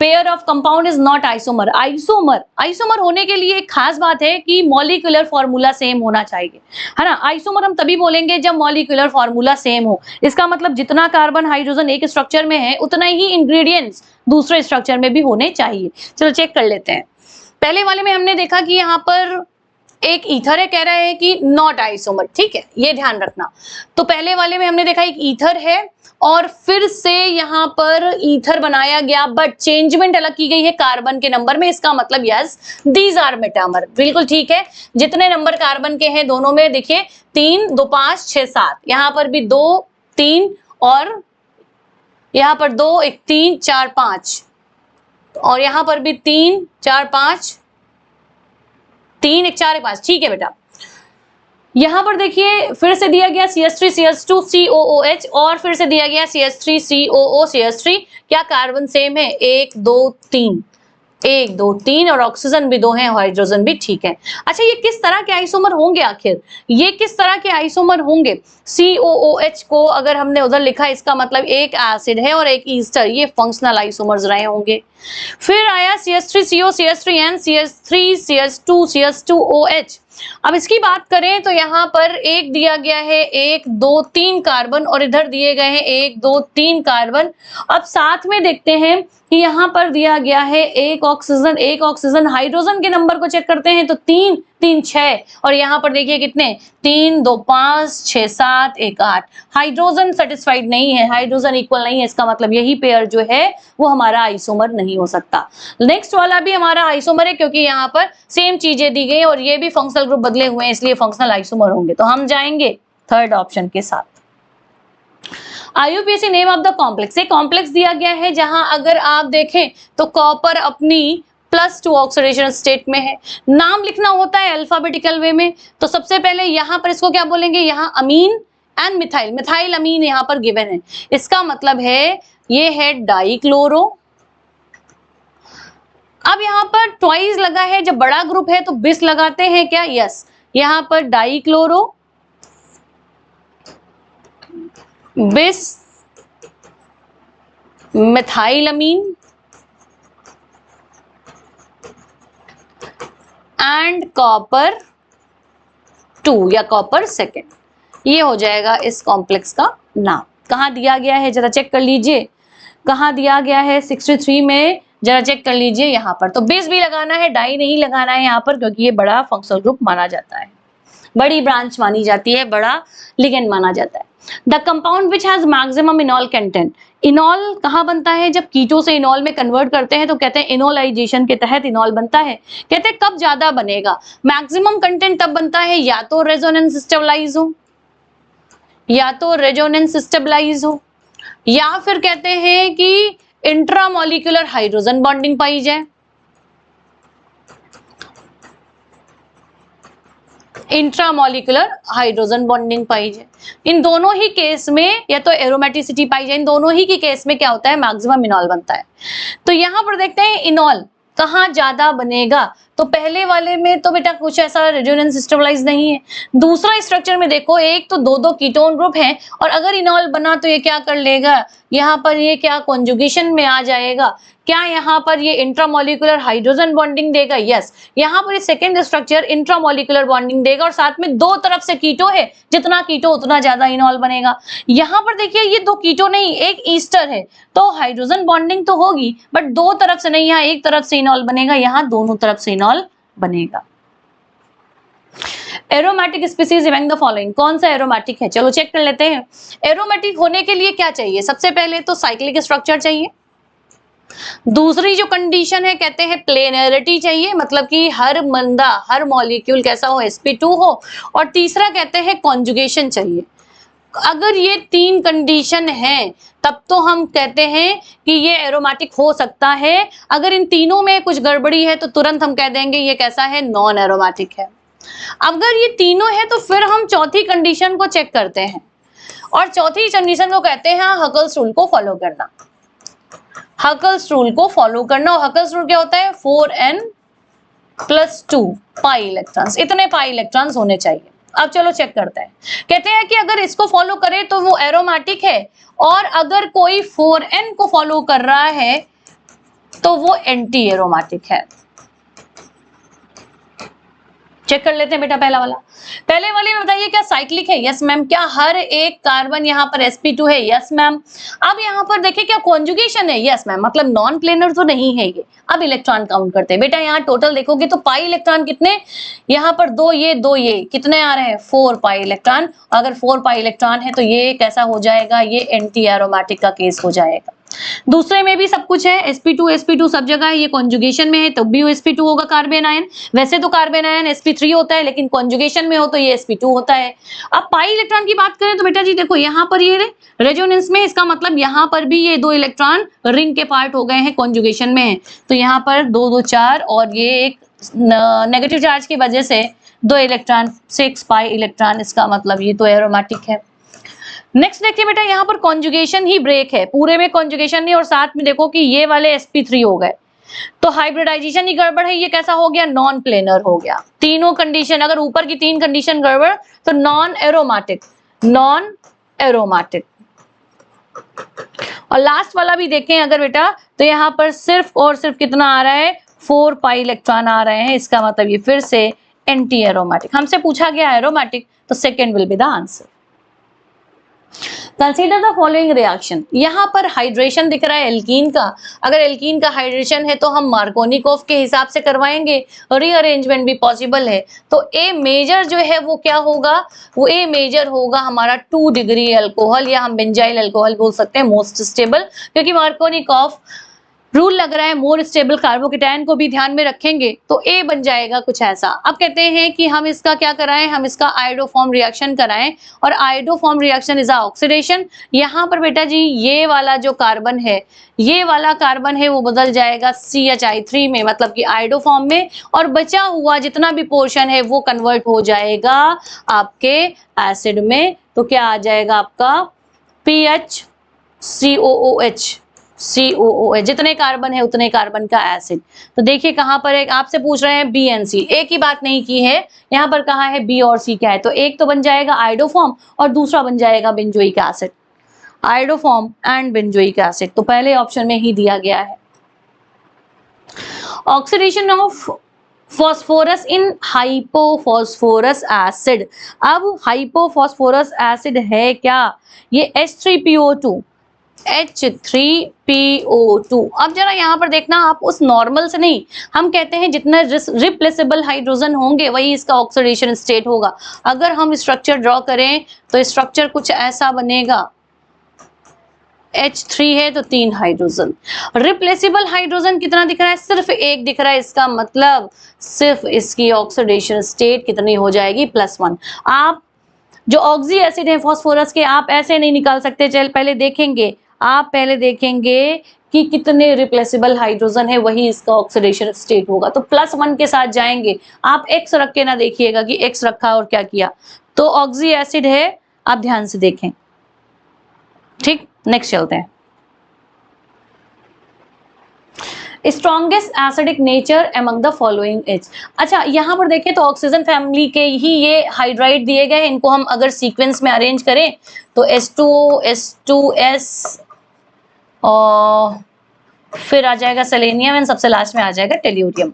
pair of compound is not isomer. Isomer होने के लिए एक खास बात है कि मॉलिक्यूलर फॉर्मूला सेम होना चाहिए, है ना। आइसोमर हम तभी बोलेंगे जब मॉलिक्यूलर फॉर्मूला सेम हो। इसका मतलब जितना कार्बन हाइड्रोजन एक स्ट्रक्चर में है उतना ही इंग्रेडिएंट्स दूसरे स्ट्रक्चर में भी होने चाहिए। चलो चेक कर लेते हैं। पहले वाले में हमने देखा कि यहाँ पर एक ईथर है, कह रहा है कि नॉट आइसोमर, ठीक है, ये ध्यान रखना। तो पहले वाले में हमने देखा एक ईथर है और फिर से यहाँ पर ईथर बनाया गया बट चेंजमेंट अलग की गई है कार्बन के नंबर में। इसका मतलब यस दीज आर मेटामर, बिल्कुल ठीक है। जितने नंबर कार्बन के हैं दोनों में देखिए 3, 2, 5, 6, 7, यहाँ पर भी 2, 3 और यहाँ पर 2, 1, 3, 4, 5 और यहाँ पर भी 3, 4, 5, 3, 1, 4, 5, ठीक है बेटा। यहाँ पर देखिए फिर से दिया गया CH3 CH2 COOH और फिर से दिया गया CH3 COO CH3। क्या कार्बन सेम है, 1, 2, 3, 1 2 3 और ऑक्सीजन भी 2 है, हाइड्रोजन भी ठीक है। अच्छा ये किस तरह के आइसोमर होंगे आखिर, ये किस तरह के आइसोमर होंगे? COOH को अगर हमने उधर लिखा इसका मतलब एक एसिड है और एक ईस्टर, ये फंक्शनल आइसोमर्स रहे होंगे। फिर आया CH3CO, CH3N, CH3, CH2, CH2OH। अब इसकी बात करें तो यहाँ पर एक दिया गया है 1 2 3 कार्बन और इधर दिए गए हैं 1 2 3 कार्बन। अब साथ में देखते हैं कि यहाँ पर दिया गया है एक ऑक्सीजन, हाइड्रोजन के नंबर को चेक करते हैं तो 3 3 6 और यहाँ पर देखिए कितने 3 2 5 6 7 1 8। हाइड्रोजन सेटिस्फाइड नहीं है, हाइड्रोजन इक्वल नहीं है, इसका मतलब यही पेयर जो है वो हमारा आइसोमर नहीं हो सकता। नेक्स्ट वाला भी हमारा आइसोमर है क्योंकि यहाँ पर सेम चीजें दी गई और ये भी फंक्शनल ग्रुप बदले हुए हैं इसलिए फंक्शनल आइसोमर होंगे। तो हम जाएंगे थर्ड ऑप्शन के साथ। IUPAC name of the complex, एक कॉम्प्लेक्स दिया गया है जहां अगर आप देखें तो कॉपर अपनी +2 ऑक्सीडेशन स्टेट में है। नाम लिखना होता है अल्फाबेटिकल वे में, तो सबसे पहले यहाँ पर इसको क्या बोलेंगे, यहाँ अमीन एंड मिथाइल, मिथाइल अमीन यहाँ पर गिवन है, इसका मतलब है ये है डाइक्लोरो। अब यहाँ पर ट्वाइस लगा है, जब बड़ा ग्रुप है तो बिस लगाते हैं क्या, यस, यहाँ पर डाइक्लोरो बिस मिथाइलमीन एंड कॉपर 2 या कॉपर सेकेंड, ये हो जाएगा इस कॉम्प्लेक्स का नाम। कहाँ दिया गया है जरा चेक कर लीजिए, कहाँ दिया गया है 63 में, जरा चेक कर लीजिए यहाँ पर। तो बेस भी लगाना है, डाई नहीं लगाना है यहाँ पर क्योंकि ये बड़ा फंक्शनल ग्रुप माना जाता है, बड़ी ब्रांच मानी जाती है, बड़ा लिगेंड माना जाता है। The compound which has maximum इनॉल content, इनॉल कहाँ बनता है, जब कीटो से इनॉल में कन्वर्ट करते हैं तो कहते हैं इनोलाइजेशन के तहत इनॉल बनता है। कहते हैं कब ज्यादा बनेगा, मैक्सिमम कंटेंट तब बनता है या तो रेजोनेंस स्टेबलाइज हो, या तो रेजोनेंस स्टेबलाइज हो, या फिर कहते हैं कि इंट्रामोलिकुलर हाइड्रोजन बॉन्डिंग पाई जाए, इंट्रामोलिकुलर हाइड्रोजन बॉन्डिंग पाई जाए। इन दोनों ही केस में या तो एरोमेटिसिटी पाई जाए, इन दोनों ही की केस में क्या होता है, मैक्सिमम इनॉल बनता है। तो यहां पर देखते हैं इनॉल कहाँ ज्यादा बनेगा, तो पहले वाले में तो बेटा कुछ ऐसा रेजोनेंस स्टेबलाइज नहीं है। दूसरा स्ट्रक्चर में देखो, एक तो दो कीटोन ग्रुप हैं और अगर इनॉल बना तो ये क्या कर लेगा, यहाँ पर ये क्या कॉन्जुगेशन में आ जाएगा, क्या यहाँ पर ये इंट्रामोलिकुलर हाइड्रोजन बॉन्डिंग देगा, यस, यहाँ पर सेकेंड स्ट्रक्चर इंट्रामोलिकुलर बॉन्डिंग देगा और साथ में दो तरफ से कीटो है, जितना कीटो उतना ज्यादा इनॉल बनेगा। यहाँ पर देखिए ये दो कीटो नहीं एक ईस्टर है, तो हाइड्रोजन बॉन्डिंग तो होगी बट दो तरफ से नहीं, यहाँ एक तरफ से इनॉल बनेगा, यहाँ दोनों तरफ से इनॉल बनेगा। Aromatic species among the following, कौन सा एरोमेटिक है, चलो चेक कर लेते हैं। एरोमेटिक होने के लिए क्या चाहिए, सबसे पहले तो साइक्लिक स्ट्रक्चर चाहिए, दूसरी जो कंडीशन है कहते हैं प्लेनरिटी चाहिए, मतलब कि हर मंदा हर मॉलिक्यूल कैसा हो, sp2 हो, और तीसरा कहते हैं कॉन्जुगेशन चाहिए। अगर ये तीन कंडीशन है तब तो हम कहते हैं कि ये एरोमेटिक हो सकता है। अगर इन तीनों में कुछ गड़बड़ी है तो तुरंत हम कह देंगे ये कैसा है, नॉन एरोमेटिक है। अगर ये तीनों है तो फिर हम चौथी कंडीशन को चेक करते हैं और चौथी कंडीशन को कहते हैं हकल्स रूल को फॉलो करना। हकल्स रूल को फॉलो करना, और हकल्स रूल क्या होता है, 4n+2 पाई इलेक्ट्रॉन्स, इतने पाई इलेक्ट्रॉन्स होने चाहिए। अब चलो चेक करते हैं, कहते हैं कि अगर इसको फॉलो करे तो वो एरोमेटिक है, और अगर कोई 4n को फॉलो कर रहा है तो वो एंटी एरोमेटिक है। चेक कर लेते हैं बेटा पहला वाला, पहले वाले में बताइए क्या साइक्लिक है, यस मैम। क्या हर एक कार्बन यहाँ पर sp2 है, यस मैम। अब यहाँ पर देखिए क्या कॉन्जुगेशन है, यस मैम, मतलब नॉन प्लेनर तो नहीं है ये। अब इलेक्ट्रॉन काउंट करते हैं बेटा, यहाँ टोटल देखोगे तो पाई इलेक्ट्रॉन कितने, यहाँ पर दो ये कितने आ रहे हैं, 4 पाई इलेक्ट्रॉन। अगर 4 पाई इलेक्ट्रॉन है तो ये कैसा हो जाएगा, ये एंटी एरोमेटिक का केस हो जाएगा। दूसरे में भी सब कुछ है, sp2 सब जगह है, ये कॉन्जुगेशन में है तब भी sp2 होगा कार्बन आयन। वैसे तो कार्बन आयन sp3 होता है लेकिन कॉन्जुगेशन में हो तो ये sp2 होता है। अब पाई इलेक्ट्रॉन की बात करें तो बेटा जी देखो यहाँ पर ये रेजोनेंस में, इसका मतलब यहाँ पर भी ये दो इलेक्ट्रॉन रिंग के पार्ट हो गए हैं, कॉन्जुगेशन में है, तो यहाँ पर 2 2 4 और ये एक नेगेटिव चार्ज की वजह से 2 इलेक्ट्रॉन 6 पाई इलेक्ट्रॉन, इसका मतलब ये तो एरोमेटिक है। नेक्स्ट देखिए बेटा यहाँ पर कॉन्जुगेशन ही ब्रेक है, पूरे में कॉन्जुगेशन नहीं, और साथ में देखो कि ये वाले sp3 हो गए, तो हाइब्रिडाइजेशन ही गड़बड़ है, ये कैसा हो गया, नॉन प्लेनर हो गया। तीनों कंडीशन, अगर ऊपर की 3 कंडीशन गड़बड़ तो नॉन एरोमेटिक, नॉन एरोमेटिक। और लास्ट वाला भी देखें अगर बेटा, तो यहाँ पर सिर्फ और सिर्फ कितना आ रहा है, 4 पाई इलेक्ट्रॉन आ रहे हैं, इसका मतलब ये फिर से एंटी एरोमेटिक। हमसे पूछा गया एरोमेटिक, तो second will be the answer. Consider the following reaction, यहाँ पर हाइड्रेशन दिख रहा है एल्कीन का, अगर एल्कीन का हाइड्रेशन है तो हम मार्कोनिकोव के हिसाब से करवाएंगे, रीअरेंजमेंट भी पॉसिबल है। तो ए मेजर जो है वो क्या होगा, वो ए मेजर होगा हमारा 2 डिग्री अल्कोहल, या हम बेंजाइल अल्कोहल बोल सकते हैं, मोस्ट स्टेबल, क्योंकि मार्कोनिकोव रूल लग रहा है मोर स्टेबल कार्बोकेटायन को भी ध्यान में रखेंगे, तो ए बन जाएगा कुछ ऐसा। अब कहते हैं कि हम इसका क्या कराएं, हम इसका आयोडोफॉर्म रिएक्शन कराएं, और आयोडोफॉर्म रिएक्शन इज ऑक्सीडेशन। यहाँ पर बेटा जी ये वाला जो कार्बन है, ये वाला कार्बन है वो बदल जाएगा CHI3 में, मतलब कि आयोडोफॉर्म में, और बचा हुआ जितना भी पोर्शन है वो कन्वर्ट हो जाएगा आपके एसिड में। तो क्या आ जाएगा आपका PHCOOH, COOH, जितने कार्बन है उतने कार्बन का एसिड। तो देखिए कहां पर एक आपसे पूछ रहे हैं BNC, एक ही बात नहीं की है, यहां पर कहा है B और C क्या है, तो एक तो बन जाएगा आयोडोफॉर्म और दूसरा बन जाएगा benzoic acid, iodoform and benzoic acid, तो पहले ऑप्शन में ही दिया गया है। Oxidation of phosphorus in hypophosphorous acid, अब हाइपोफॉस्फोरस एसिड है क्या, ये H3PO2, H3PO2। अब जरा यहाँ पर देखना, आप उस नॉर्मल से नहीं, हम कहते हैं जितना रिप्लेसेबल हाइड्रोजन होंगे वही इसका ऑक्सीडेशन स्टेट होगा। अगर हम स्ट्रक्चर ड्रॉ करें तो स्ट्रक्चर कुछ ऐसा बनेगा, H3 है तो 3 हाइड्रोजन, रिप्लेसेबल हाइड्रोजन कितना दिख रहा है, सिर्फ 1 दिख रहा है, इसका मतलब सिर्फ इसकी ऑक्सीडेशन स्टेट कितनी हो जाएगी, +1। आप जो ऑक्सी एसिड है फॉस्फोरस के, आप ऐसे नहीं निकाल सकते, चल पहले देखेंगे, आप पहले देखेंगे कि कितने रिप्लेसेबल हाइड्रोजन है, वही इसका ऑक्सीडेशन स्टेट होगा, तो +1 के साथ जाएंगे। आप X रख के ना देखिएगा कि X रखा और क्या किया, तो ऑक्सी एसिड है, आप ध्यान से देखें, ठीक। नेक्स्ट चलते हैं, strongest acidic nature among the following is. अच्छा यहाँ पर देखें तो ऑक्सीजन फैमिली के ही ये हाइड्राइड दिए गए, इनको हम अगर सीक्वेंस में अरेंज करें तो H2O, H2S, और फिर आ जाएगा सेलेनियम, एंड सबसे लास्ट में आ जाएगा टेल्यूरियम।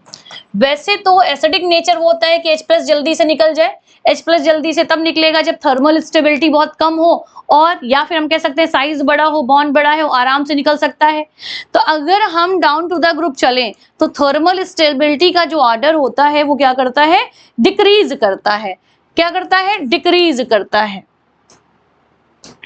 वैसे तो एसिडिक नेचर वो होता है कि H+ जल्दी से निकल जाए, H+ जल्दी से तब निकलेगा जब थर्मल स्टेबिलिटी बहुत कम हो, और या फिर हम कह सकते हैं साइज बड़ा हो, बॉन्ड बड़ा है, आराम से निकल सकता है। तो अगर हम डाउन टू द ग्रुप चलें तो थर्मल स्टेबिलिटी का जो ऑर्डर होता है वो क्या करता है, डिक्रीज करता है। क्या करता है, डिक्रीज करता है,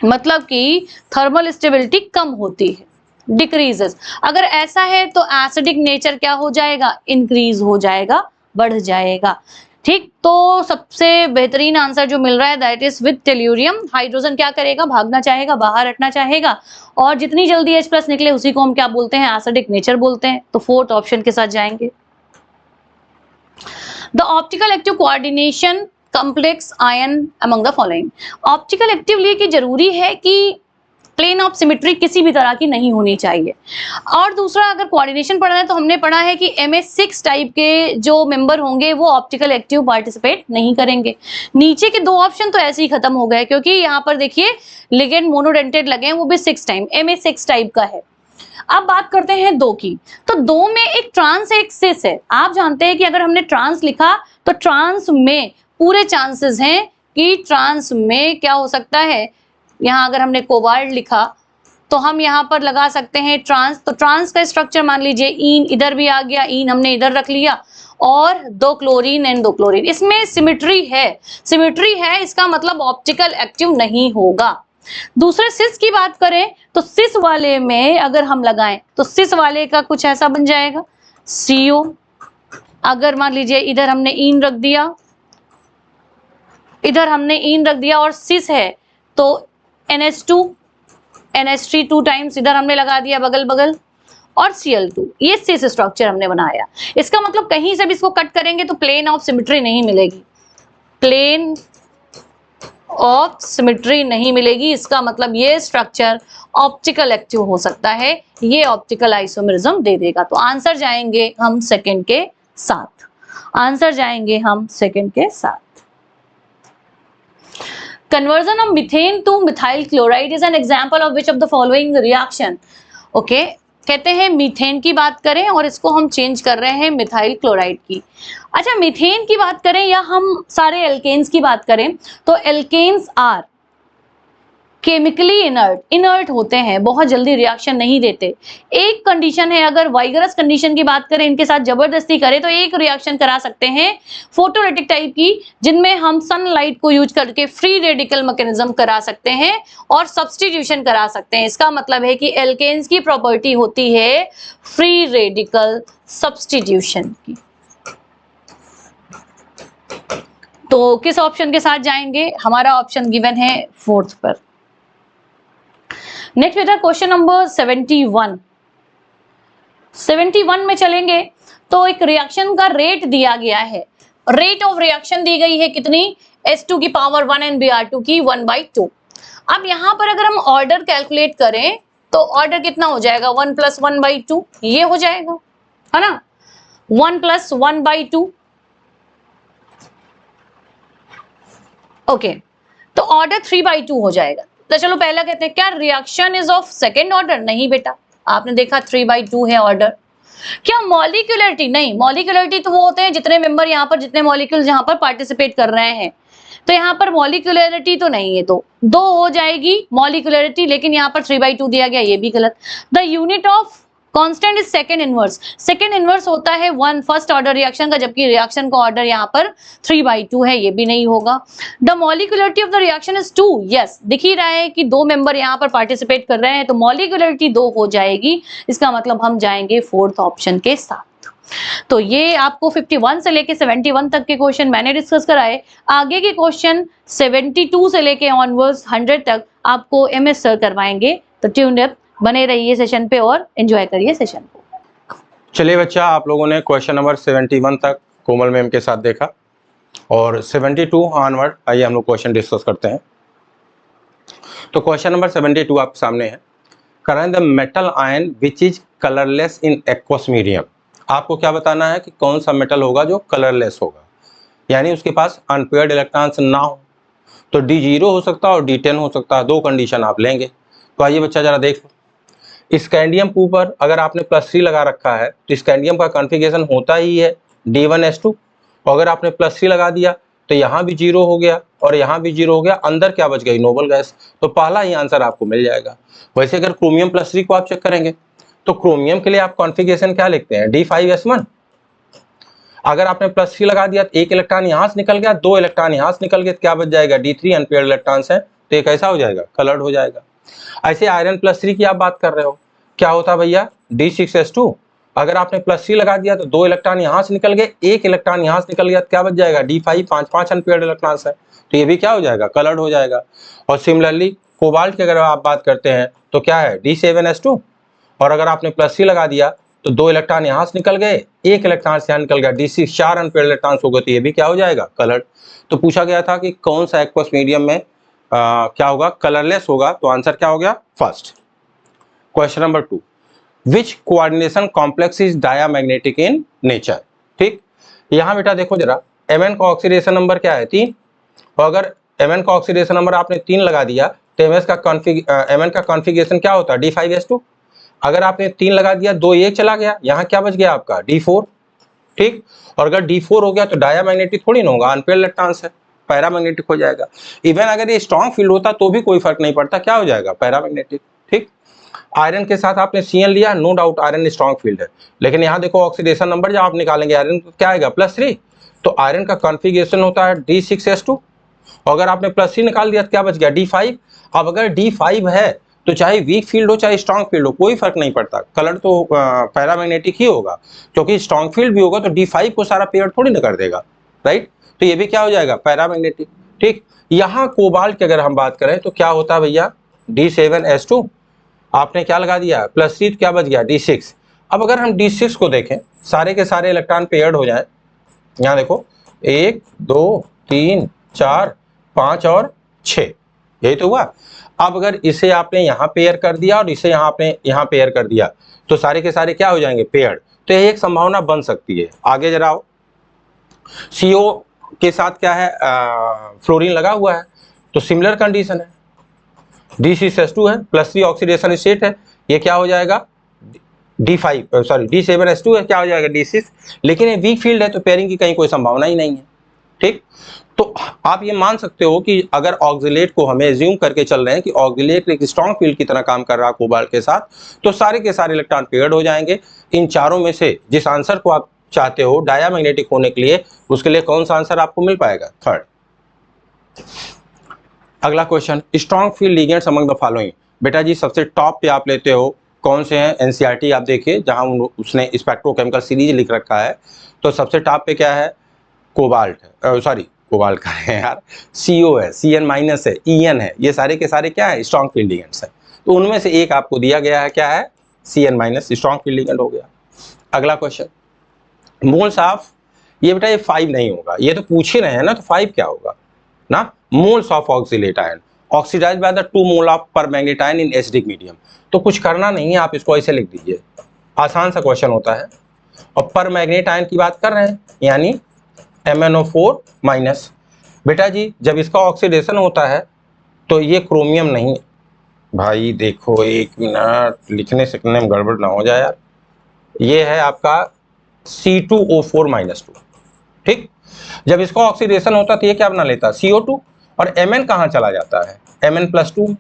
मतलब कि थर्मल स्टेबिलिटी कम होती है, डिक्रीजेस। अगर ऐसा है तो एसिडिक नेचर क्या हो जाएगा, इंक्रीज हो जाएगा, बढ़ जाएगा, ठीक। तो सबसे बेहतरीन आंसर जो मिल रहा है that is with tellurium. Hydrogen क्या करेगा, भागना चाहेगा, बाहर हटना चाहेगा, और जितनी जल्दी H+ निकले उसी को हम क्या बोलते हैं, एसिडिक नेचर बोलते हैं। तो 4th ऑप्शन के साथ जाएंगे। The optical active coordination complex ion among the following. Optical actively की जरूरी है कि प्लेन ऑफ सिमेट्री किसी भी तरह की नहीं होनी चाहिए। और दूसरा अगर कोऑर्डिनेशन पढ़ना है तो हमने पढ़ा है कि MS6 टाइप के जो मेंबर होंगे वो ऑप्टिकल एक्टिव पार्टिसिपेट नहीं करेंगे। नीचे के 2 ऑप्शन तो ऐसे ही खत्म हो गए, क्योंकि यहाँ पर देखिए लिगेंड मोनोडेंटेड लगे हैं, वो भी 6 टाइम MS6 टाइप का है। अब बात करते हैं 2 की, तो 2 में एक ट्रांस एक सिस है। आप जानते हैं कि अगर हमने ट्रांस लिखा तो ट्रांस में पूरे चांसेस हैं कि ट्रांस में क्या हो सकता है, यहाँ अगर हमने कोबाल्ट लिखा तो हम यहाँ पर लगा सकते हैं ट्रांस, तो ट्रांस का स्ट्रक्चर मान लीजिए ईन इधर भी आ गया, ईन हमने इधर रख लिया, और 2 क्लोरीन एंड 2 क्लोरीन, इसमें सिमेट्री है, सिमेट्री है, इसका मतलब ऑप्टिकल एक्टिव नहीं होगा। दूसरे सिस की बात करें तो सिस वाले में अगर हम लगाएं तो सिस वाले का कुछ ऐसा बन जाएगा CO। अगर मान लीजिए इधर हमने ईन रख दिया, इधर हमने ईन रख दिया और सिस है तो NH2 NH3 2 टाइम्स इधर हमने लगा दिया बगल बगल, और Cl2, ये सिस स्ट्रक्चर हमने बनाया। इसका मतलब कहीं से भी इसको कट करेंगे तो प्लेन ऑफ सिमेट्री नहीं मिलेगी, प्लेन ऑफ सिमेट्री नहीं मिलेगी। इसका मतलब ये स्ट्रक्चर ऑप्टिकल एक्टिव हो सकता है, ये ऑप्टिकल आइसोमेरिज्म दे देगा। तो आंसर जाएंगे हम सेकंड के साथ, आंसर जाएंगे हम सेकंड के साथ। Conversion of methane to methyl chloride is an example of which of the following reaction? Okay, कहते हैं मीथेन की बात करें और इसको हम चेंज कर रहे हैं मिथाइल क्लोराइड की। अच्छा, मीथेन की बात करें या हम सारे एल्केन्स की बात करें तो एल्केन्स आर केमिकली इनर्ट होते हैं, बहुत जल्दी रिएक्शन नहीं देते। एक कंडीशन है, अगर वाइगरस कंडीशन की बात करें, इनके साथ जबरदस्ती करें तो एक रिएक्शन करा सकते हैं फोटोलिटिक टाइप की, जिनमें हम सनलाइट को यूज करके फ्री रेडिकल मैकेनिज्म करा सकते हैं और सब्स्टिट्यूशन करा सकते हैं। इसका मतलब है कि एल्केन्स की प्रॉपर्टी होती है फ्री रेडिकल सब्स्टिट्यूशन की। तो किस ऑप्शन के साथ जाएंगे? हमारा ऑप्शन गिवन है फोर्थ पर। नेक्स्ट बेटा क्वेश्चन नंबर 71 में चलेंगे तो एक रिएक्शन का रेट दिया गया है, रेट ऑफ रिएक्शन दी गई है कितनी, S2 की पावर 1 एंड Br2 की 1/2। अब यहां पर अगर हम ऑर्डर कैलकुलेट करें तो ऑर्डर कितना हो जाएगा, 1 + 1/2 ये हो जाएगा, है ना, 1 + 1/2। ओके, तो ऑर्डर 3/2 हो जाएगा। तो चलो पहला कहते हैं, क्या reaction is of second order? नहीं बेटा, आपने देखा 3/2 है ऑर्डर। क्या मॉलिक्यूलरिटी? नहीं, मॉलिक्यूलरिटी तो वो होते हैं जितने मेंबर यहाँ पर, जितने मॉलिक्यूल्स यहाँ पर पार्टिसिपेट कर रहे हैं। तो यहाँ पर मॉलिक्यूलरिटी तो नहीं है, तो 2 हो जाएगी मॉलिक्यूलरिटी, लेकिन यहाँ पर 3/2 दिया गया, ये भी गलत। The unit of constant is second inverse. Second inverse होता है 1 फर्स्ट ऑर्डर रिएक्शन का, जबकि रिएक्शन का ऑर्डर यहाँ पर 3/2 है, ये भी नहीं होगा। The molecularity of the reaction is 2। Yes, दिख ही रहा है कि 2 मेंबर यहाँ पर पार्टिसिपेट कर रहे हैं, तो मॉलिक्यूलरिटी 2 हो जाएगी। इसका मतलब हम जाएंगे फोर्थ ऑप्शन के साथ। तो ये आपको 51 से लेके 71 तक के क्वेश्चन मैंने डिस्कस कराए। आगे के क्वेश्चन 72 से लेके ऑनवर्ड्स 100 तक आपको MS सर करवाएंगे। तो ट्यून्ड अप, बने रहिए सेशन पे और एंजॉय करिए सेशन को। चलिए बच्चा, आप लोगों ने क्वेश्चन नंबर 71 तक कोमल मैम के साथ देखा और 72 ऑनवर्ड आइए हम लोग क्वेश्चन डिस्कस करते हैं। तो क्वेश्चन नंबर 72 आपके सामने है, करें the metal ion which is colourless in aqueous medium. आपको क्या बताना है कि कौन सा मेटल होगा जो कलरलेस होगा, यानी उसके पास अनपेयर्ड इलेक्ट्रॉन्स ना हो। तो D0 हो सकता है और D10 हो सकता है, 2 कंडीशन आप लेंगे। तो आइए बच्चा जरा देख लो, स्कैंडियम के ऊपर अगर आपने +3 लगा रखा है तो स्कैंडियम का कॉन्फ़िगरेशन होता ही है D1S2, और अगर आपने +3 लगा दिया तो यहाँ भी 0 हो गया और यहाँ भी 0 हो गया, अंदर क्या बच गई, नोबल गैस। तो पहला ही आंसर आपको मिल जाएगा। वैसे अगर क्रोमियम +3 को आप चेक करेंगे तो क्रोमियम के लिए आप कॉन्फ़िगरेशन क्या लिखते हैं, D5S1। अगर आपने +3 लगा दिया तो 1 इलेक्ट्रॉन यहाँ से निकल गया, 2 इलेक्ट्रॉन यहाँ से निकल गए, तो क्या बच जाएगा, D3 अनपेयर्ड इलेक्ट्रॉन्स है, तो ये कैसा हो जाएगा, कलर्ड हो जाएगा। ऐसे आयरन +3 की आप बात कर रहे हो, क्या होता है भैया, D6S2। अगर आपने +3 लगा दिया तो 2 इलेक्ट्रॉन यहाँ से निकल गए, 1 इलेक्ट्रॉन यहाँ से निकल गया, तो क्या बच जाएगा, D5, 5 अनपेयर्ड इलेक्ट्रॉन्स है, तो ये भी क्या हो जाएगा, कलर्ड हो जाएगा। और सिमिलरली कोबाल्ट की अगर आप बात करते हैं तो क्या है, D7S2, और अगर आपने +3 लगा दिया तो 2 इलेक्ट्रॉन यहाँ से निकल गए, 1 इलेक्ट्रॉन से यहाँ निकल गया, D6, 4 अनपेयर्ड इलेक्ट्रॉन्स हो गए, तो ये भी क्या हो जाएगा, कलर्ड। तो पूछा गया था कि कौन सा एक्वस मीडियम में क्या होगा, कलरलेस होगा, तो आंसर क्या हो गया, first. Question number 2, which coordination complex is diamagnetic in nature. ठीक, यहाँ बेटा देखो जरा, Mn का ऑक्सीडेशन नंबर क्या है, 3, और अगर Mn का ऑक्सीडेशन नंबर आपने 3 लगा दिया तो Mn का कॉन्फ़िगरेशन क्या होता है, D5S2। अगर आपने 3 लगा दिया, 2 1 चला गया, यहाँ क्या बच गया आपका, D4। ठीक, और अगर D4 हो गया तो डायामैग्नेटिक थोड़ी ना होगा, अनपेयर्ड इलेक्ट्रॉन्स है, पैरामैग्नेटिक हो जाएगा। इवन अगर ये स्ट्रॉन्ग फील्ड होता तो भी कोई फर्क नहीं पड़ता, क्या हो जाएगा, पैरामैग्नेटिक। ठीक, आयरन के साथ आपने Cn लिया, no doubt iron strong field है, लेकिन यहाँ देखो ऑक्सीडेशन नंबर जब आप निकालेंगे आयरन तो क्या आएगा, +3, तो आयरन का कॉन्फ़िगरेशन होता है D6S2, और अगर आपने +3 निकाल दिया तो क्या बच गया, D5। अब अगर D5 है तो चाहे वीक फील्ड हो चाहे स्ट्रॉन्ग फील्ड हो, कोई फर्क नहीं पड़ता, कलर तो पैरामैग्नेटिक ही होगा, क्योंकि स्ट्रॉन्ग फील्ड भी होगा तो D5 को सारा पेयर थोड़ी ना कर देगा, राइट। तो ये भी क्या हो जाएगा, पैरामैग्नेटिक। ठीक, यहाँ कोबाल्ट की अगर हम बात करें तो क्या होता है भैया, D7S2, आपने क्या लगा दिया, +3, तो क्या बच गया, D6। अब अगर हम D6 को देखें, सारे के सारे इलेक्ट्रॉन पेयर्ड हो जाए, यहाँ देखो 1 2 3 4 5 और 6, यही तो हुआ। अब अगर इसे आपने यहाँ पेयर कर दिया और इसे आपने यहाँ पेयर कर दिया तो सारे के सारे क्या हो जाएंगे, पेयर्ड। तो ये एक संभावना बन सकती है। आगे जरा आओ, CO के साथ क्या है, फ्लोरीन लगा हुआ है, तो सिमिलर कंडीशन है, D6H2 है, +3 ऑक्सीडेशन स्टेट है, ये क्या हो जाएगा, D7H2 है, क्या हो जाएगा, D6। लेकिन ये वीक फील्ड है तो पेयरिंग की कहीं कोई संभावना ही नहीं है। ठीक, तो आप ये मान सकते हो कि अगर ऑक्सिलेट को हमें एज्यूम करके चल रहे हैं कि ऑक्सिलेट एक स्ट्रॉन्ग फील्ड की तरह काम कर रहा है कोबाल्ट के साथ, तो सारे के सारे इलेक्ट्रॉन पेयर्ड हो जाएंगे। इन चारों में से जिस आंसर को आप चाहते हो डायमैग्नेटिक होने के लिए, उसके लिए कौन सा आंसर आपको मिल पाएगा, थर्ड। अगला question, strong field ligands among the following. बेटा जी सबसे टॉप पे आप लेते हो कौन से हैं, एनसीईआरटी आप देखिए जहां उसने स्पेक्ट्रोकेमिकल सीरीज लिख रखा है, तो सबसे टॉप पे क्या है, कोबाल्ट है, सॉरी कोबाल्ट का है यार, CO है, CN- है, EN है, ये सारे के सारे क्या है, स्ट्रॉन्ग फील्ड लिगेंड्स है। तो उनमें से एक आपको दिया गया है, क्या है, CN-, स्ट्रॉन्ग फील्ड लिगेंड हो गया। अगला क्वेश्चन, मोल्स ऑफ, ये बेटा ये 5 नहीं होगा, ये तो पूछ ही रहे हैं ना, तो 5 क्या होगा ना, moles of oxalate ion oxidised by the 2 mole of permanganate ion in acidic medium. तो कुछ करना नहीं है, आप इसको ऐसे लिख दीजिए, आसान सा क्वेश्चन होता है। और परमैंगनेट आयन की बात कर रहे हैं, यानी MnO4-। बेटा जी जब इसका ऑक्सीडेशन होता है तो ये क्रोमियम नहीं, भाई देखो एक मिनट, लिखने सीखने में गड़बड़ ना हो जाए यार, ये है आपका C2O4-2। ठीक, जब इसका ऑक्सीडेशन होता है तो ये क्या बना लेता है, CO2, और Mn कहाँ चला जाता है, Mn+2।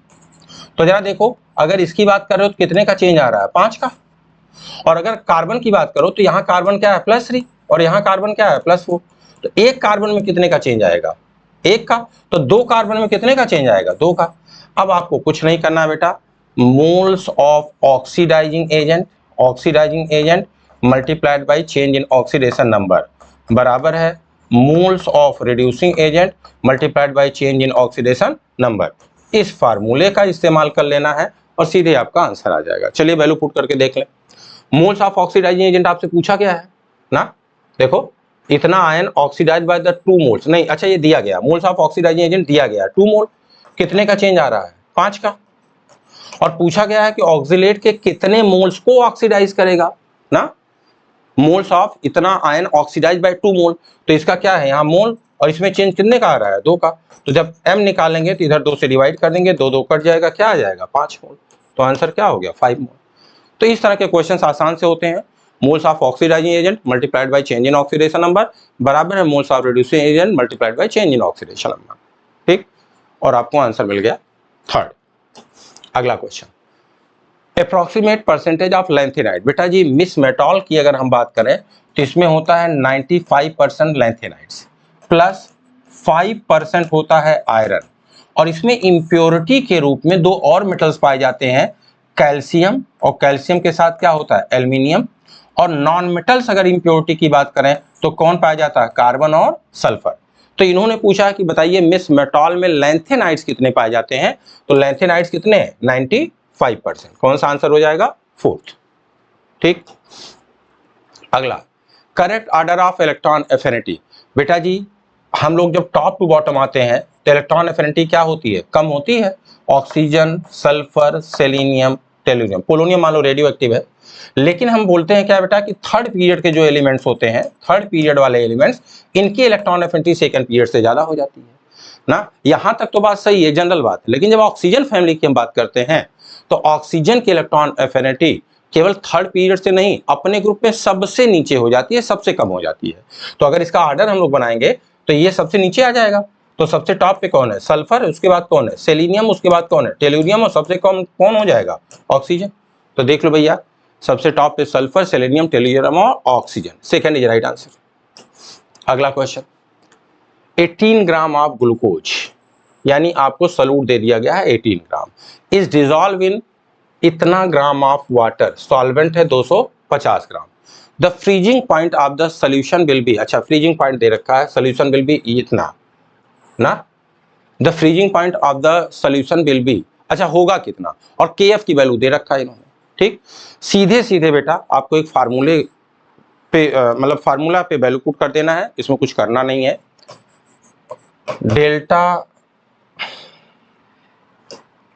तो जरा देखो, अगर इसकी बात कर रहे हो तो कितने का चेंज आ रहा है, 5 का। और अगर कार्बन की बात करो तो यहाँ कार्बन क्या है, +3, और यहाँ कार्बन क्या है, +4। तो एक कार्बन में कितने का चेंज आएगा, 1 का। तो 2 कार्बन में कितने का चेंज आएगा, 2 का। अब आपको कुछ नहीं करना बेटा, moles of oxidising agent multiplied by change in oxidation number बराबर है moles of reducing agent multiplied by change in oxidation number. इस फार्मूले का इस्तेमाल कर लेना है और सीधे आपका आंसर आ जाएगा। चलिए वैल्यू पुट करके देख लें। मोल्स ऑफ ऑक्सीडाइजिंग एजेंट आपसे पूछा गया है ना, देखो इतना ion oxidise by the 2 moles, नहीं अच्छा ये दिया गया, मोल्स ऑफ ऑक्सीडाइजिंग एजेंट दिया गया 2 मोल, कितने का चेंज आ रहा है, 5 का। और पूछा गया है कि ऑक्सिलेट के कितने मोल्स को ऑक्सीडाइज करेगा ना, मोल्स ऑफ इतना आयन ऑक्सीडाइज बाय 2 मोल, तो इसका क्या है यहाँ मोल, और इसमें चेंज कितने का आ रहा है, 2 का। तो जब M निकालेंगे तो इधर 2 से डिवाइड कर देंगे, 2 2 कट जाएगा, क्या आ जाएगा, 5 मोल। तो आंसर क्या हो गया, 5 मोल। तो इस तरह के क्वेश्चंस आसान से होते हैं। Moles of oxidising agent multiplied by change in oxidation number बराबर है moles of reducing agent multiplied by change in oxidation number. ठीक, और आपको आंसर मिल गया थर्ड। अगला question, approximate percentage of lanthanide. बेटा जी मिस मेटॉल की अगर हम बात करें तो इसमें होता है 95% लैंथेनाइड्स प्लस 5% होता है आयरन, और इसमें इम्प्योरिटी के रूप में 2 और मेटल्स पाए जाते हैं, कैल्शियम, और कैल्शियम के साथ क्या होता है, एल्यूमिनियम। और नॉन मेटल्स अगर इम्प्योरिटी की बात करें तो कौन पाया जाता है, कार्बन और सल्फर। तो इन्होंने पूछा कि बताइए मिस मेटॉल में लैंथेनाइड्स कितने पाए जाते हैं, तो लैंथेनाइड्स कितने हैं, 95%। कौन सा आंसर हो जाएगा, 4th। ठीक, अगला, correct order of electron affinity. बेटा जी हम लोग जब टॉप टू बॉटम आते हैं तो इलेक्ट्रॉन एफिनिटी क्या होती है, कम होती है। Oxygen, sulphur, selenium, tellurium, polonium मान लो रेडियो एक्टिव है, लेकिन हम बोलते हैं क्या बेटा कि थर्ड पीरियड के जो एलिमेंट्स होते हैं, थर्ड पीरियड वाले एलिमेंट्स, इनकी इलेक्ट्रॉन एफिनिटी सेकंड पीरियड से ज्यादा हो जाती है ना। यहां तक तो बात सही है, जनरल बात है, लेकिन जब ऑक्सीजन फैमिली की हम बात करते हैं तो ऑक्सीजन की इलेक्ट्रॉन एफिनिटी केवल थर्ड पीरियड से नहीं, अपने ग्रुप में सबसे नीचे हो जाती है, सबसे कम हो जाती है। तो अगर इसका ऑर्डर हम लोग बनाएंगे तो ये सबसे नीचे आ जाएगा। तो सबसे टॉप पे कौन है, सल्फर, उसके बाद कौन है, सेलेनियम, उसके बाद कौन है, टेलुरियम, और सबसे कम कौन हो जाएगा, ऑक्सीजन। तो देख लो भैया, सबसे टॉप पे सल्फर, सेलेनियम, टेलुरियम और oxygen, second is right answer. अगला क्वेश्चन, 18 ग्राम ऑफ ग्लूकोज, यानी आपको सॉल्यूट दे दिया गया है 18 ग्राम, इज डिजॉल्व इन इतना ग्राम ऑफ वाटर, सॉल्वेंट है 250 gram. The freezing point of the solution will be, अच्छा फ्रीजिंग पॉइंट दे रखा है, सोल्यूशन विल बी इतना ना, the freezing point of the solution will be, अच्छा होगा कितना, और KF की वैल्यू दे रखा है इन्होंने। ठीक, सीधे सीधे बेटा आपको एक फार्मूले पे मतलब फार्मूला पे वैल्यू पुट कर देना है, इसमें कुछ करना नहीं है। डेल्टा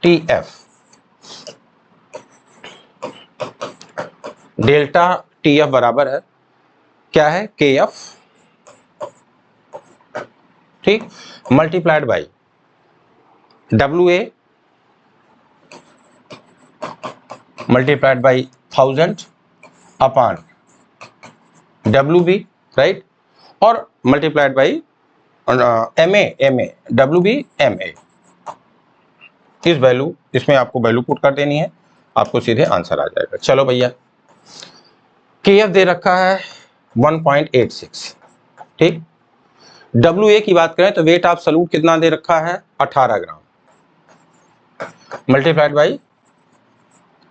TF, डेल्टा TF बराबर है क्या है, KF, ठीक, multiplied by WA multiplied by 1000 upon WB, right, और multiplied by MA WB MA। इस वैल्यू, इसमें आपको वैल्यू पुट कर देनी है, आपको सीधे आंसर आ जाएगा। चलो भैया, KF दे रखा है 1.86, ठीक। WA की बात करें तो वेट ऑफ सॉल्यूट कितना दे रखा है, 18 ग्राम, मल्टीप्लाइड बाई